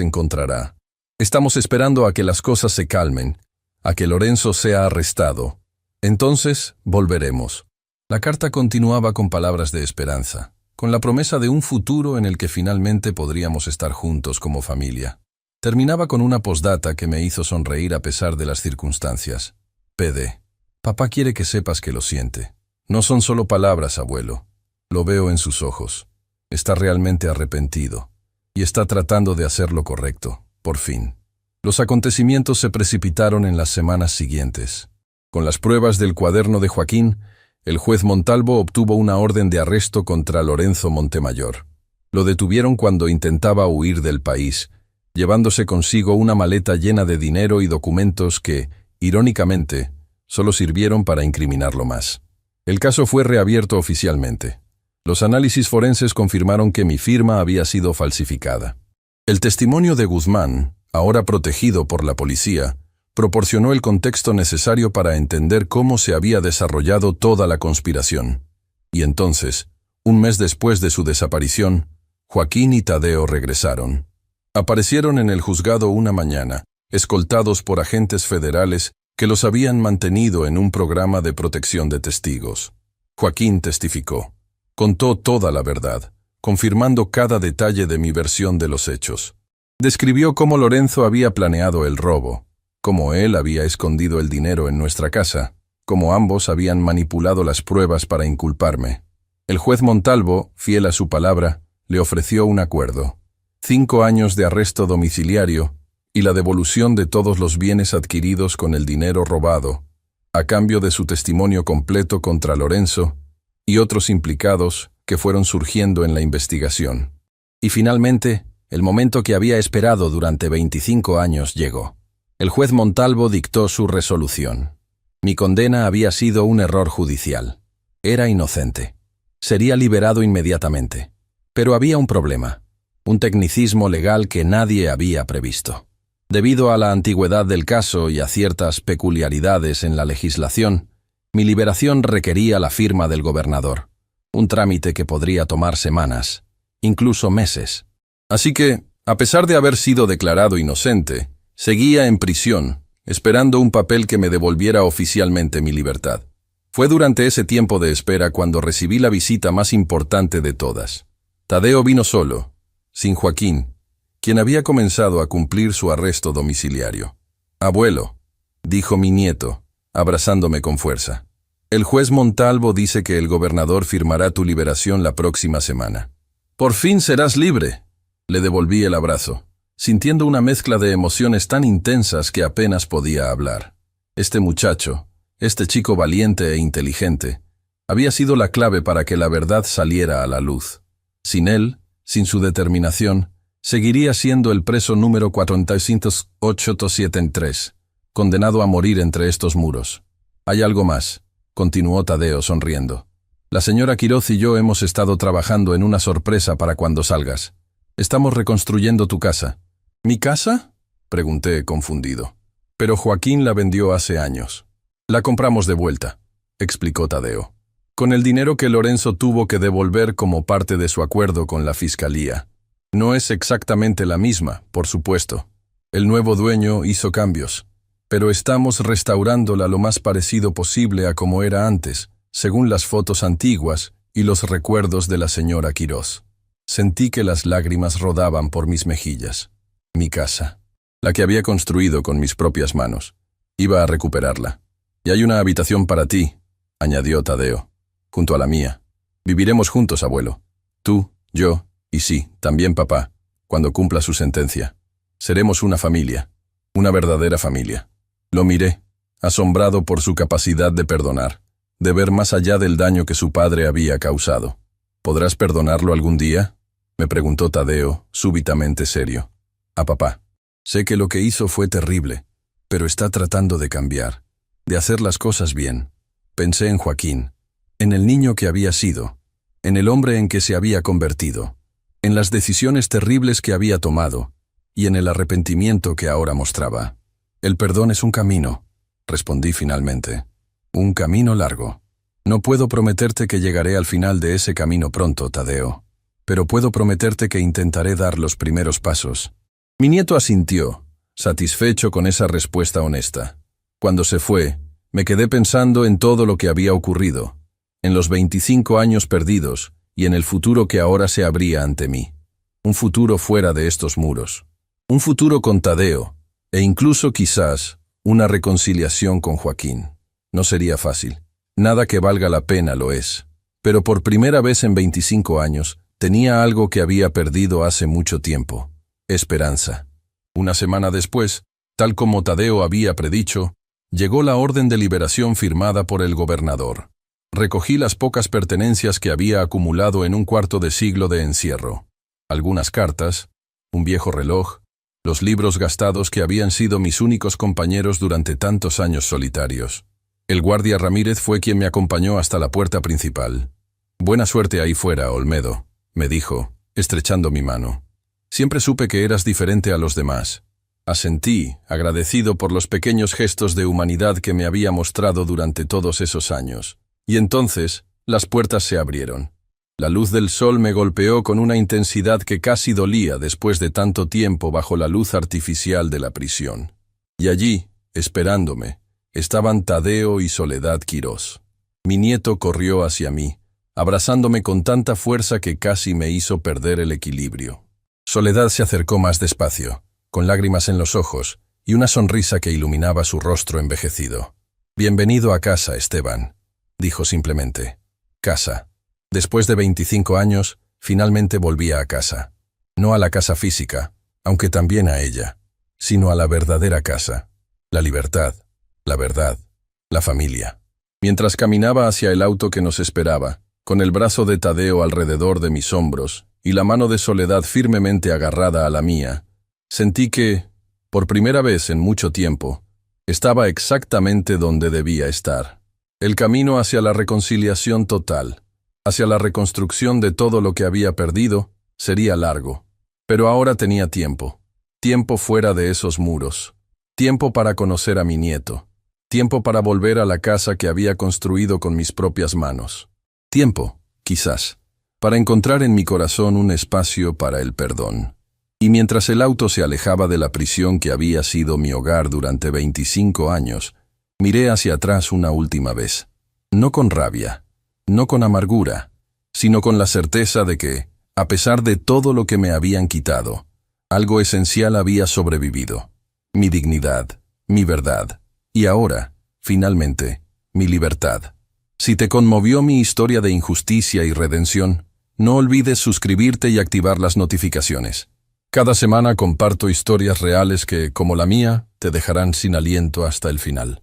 encontrará. Estamos esperando a que las cosas se calmen, a que Lorenzo sea arrestado. Entonces, volveremos. La carta continuaba con palabras de esperanza, con la promesa de un futuro en el que finalmente podríamos estar juntos como familia. Terminaba con una postdata que me hizo sonreír a pesar de las circunstancias. PD. Papá quiere que sepas que lo siente. No son solo palabras, abuelo. Lo veo en sus ojos. Está realmente arrepentido. Y está tratando de hacer lo correcto, por fin. Los acontecimientos se precipitaron en las semanas siguientes. Con las pruebas del cuaderno de Joaquín, el juez Montalvo obtuvo una orden de arresto contra Lorenzo Montemayor. Lo detuvieron cuando intentaba huir del país, llevándose consigo una maleta llena de dinero y documentos que, irónicamente, solo sirvieron para incriminarlo más. El caso fue reabierto oficialmente. Los análisis forenses confirmaron que mi firma había sido falsificada. El testimonio de Guzmán, ahora protegido por la policía, proporcionó el contexto necesario para entender cómo se había desarrollado toda la conspiración. Y entonces, un mes después de su desaparición, Joaquín y Tadeo regresaron. Aparecieron en el juzgado una mañana, escoltados por agentes federales que los habían mantenido en un programa de protección de testigos. Joaquín testificó. Contó toda la verdad, confirmando cada detalle de mi versión de los hechos. Describió cómo Lorenzo había planeado el robo, cómo él había escondido el dinero en nuestra casa, cómo ambos habían manipulado las pruebas para inculparme. El juez Montalvo, fiel a su palabra, le ofreció un acuerdo: 5 años de arresto domiciliario y la devolución de todos los bienes adquiridos con el dinero robado, a cambio de su testimonio completo contra Lorenzo y otros implicados que fueron surgiendo en la investigación. Y finalmente, el momento que había esperado durante 25 años llegó. El juez Montalvo dictó su resolución. Mi condena había sido un error judicial. Era inocente. Sería liberado inmediatamente. Pero había un problema, un tecnicismo legal que nadie había previsto. Debido a la antigüedad del caso y a ciertas peculiaridades en la legislación, mi liberación requería la firma del gobernador, un trámite que podría tomar semanas, incluso meses. Así que, a pesar de haber sido declarado inocente, seguía en prisión, esperando un papel que me devolviera oficialmente mi libertad. Fue durante ese tiempo de espera cuando recibí la visita más importante de todas. Tadeo vino solo, sin Joaquín, quien había comenzado a cumplir su arresto domiciliario. «Abuelo», dijo mi nieto, abrazándome con fuerza. «El juez Montalvo dice que el gobernador firmará tu liberación la próxima semana». «Por fin serás libre», le devolví el abrazo, sintiendo una mezcla de emociones tan intensas que apenas podía hablar. Este muchacho, este chico valiente e inteligente, había sido la clave para que la verdad saliera a la luz. Sin él, sin su determinación, seguiría siendo el preso número 408-73, condenado a morir entre estos muros. «Hay algo más», continuó Tadeo sonriendo. «La señora Quiroz y yo hemos estado trabajando en una sorpresa para cuando salgas. Estamos reconstruyendo tu casa». «¿Mi casa?», pregunté confundido. «Pero Joaquín la vendió hace años. La compramos de vuelta», explicó Tadeo. «Con el dinero que Lorenzo tuvo que devolver como parte de su acuerdo con la fiscalía. No es exactamente la misma, por supuesto. El nuevo dueño hizo cambios, pero estamos restaurándola lo más parecido posible a como era antes, según las fotos antiguas y los recuerdos de la señora Quiroz». Sentí que las lágrimas rodaban por mis mejillas. Mi casa, la que había construido con mis propias manos, iba a recuperarla. «Y hay una habitación para ti», añadió Tadeo, «junto a la mía. Viviremos juntos, abuelo. Tú, yo y sí, también papá, cuando cumpla su sentencia. Seremos una familia, una verdadera familia». Lo miré, asombrado por su capacidad de perdonar, de ver más allá del daño que su padre había causado. «¿Podrás perdonarlo algún día?», me preguntó Tadeo, súbitamente serio. «A papá. Sé que lo que hizo fue terrible, pero está tratando de cambiar, de hacer las cosas bien». Pensé en Joaquín, en el niño que había sido, en el hombre en que se había convertido, en las decisiones terribles que había tomado y en el arrepentimiento que ahora mostraba. «El perdón es un camino», respondí finalmente. «Un camino largo. No puedo prometerte que llegaré al final de ese camino pronto, Tadeo, pero puedo prometerte que intentaré dar los primeros pasos». Mi nieto asintió, satisfecho con esa respuesta honesta. Cuando se fue, Me quedé pensando en todo lo que había ocurrido, en los 25 años perdidos y en el futuro que ahora se abría ante mí. Un futuro fuera de estos muros. Un futuro con Tadeo, e incluso quizás una reconciliación con Joaquín. No sería fácil. Nada que valga la pena lo es. Pero por primera vez en 25 años, tenía algo que había perdido hace mucho tiempo. Esperanza. Una semana después, tal como Tadeo había predicho, llegó la orden de liberación firmada por el gobernador. Recogí las pocas pertenencias que había acumulado en un cuarto de siglo de encierro. Algunas cartas, un viejo reloj, los libros gastados que habían sido mis únicos compañeros durante tantos años solitarios. El guardia Ramírez fue quien me acompañó hasta la puerta principal. «Buena suerte ahí fuera, Olmedo», me dijo, estrechando mi mano. «Siempre supe que eras diferente a los demás». Asentí, agradecido por los pequeños gestos de humanidad que me había mostrado durante todos esos años. Y entonces, las puertas se abrieron. La luz del sol me golpeó con una intensidad que casi dolía después de tanto tiempo bajo la luz artificial de la prisión. Y allí, esperándome, estaban Tadeo y Soledad Quirós. Mi nieto corrió hacia mí, abrazándome con tanta fuerza que casi me hizo perder el equilibrio. Soledad se acercó más despacio, con lágrimas en los ojos y una sonrisa que iluminaba su rostro envejecido. «Bienvenido a casa, Esteban», dijo simplemente. «Casa». Después de 25 años, finalmente volvía a casa. No a la casa física, aunque también a ella, sino a la verdadera casa. La libertad, la verdad, la familia. Mientras caminaba hacia el auto que nos esperaba, con el brazo de Tadeo alrededor de mis hombros y la mano de Soledad firmemente agarrada a la mía, sentí que, por primera vez en mucho tiempo, estaba exactamente donde debía estar. El camino hacia la reconciliación total, hacia la reconstrucción de todo lo que había perdido, sería largo. Pero ahora tenía tiempo. Tiempo fuera de esos muros. Tiempo para conocer a mi nieto. Tiempo para volver a la casa que había construido con mis propias manos. Tiempo, quizás, para encontrar en mi corazón un espacio para el perdón. Y mientras el auto se alejaba de la prisión que había sido mi hogar durante 25 años, miré hacia atrás una última vez. No con rabia, no con amargura, sino con la certeza de que, a pesar de todo lo que me habían quitado, algo esencial había sobrevivido. Mi dignidad, mi verdad, y ahora, finalmente, mi libertad. Si te conmovió mi historia de injusticia y redención, no olvides suscribirte y activar las notificaciones. Cada semana comparto historias reales que, como la mía, te dejarán sin aliento hasta el final.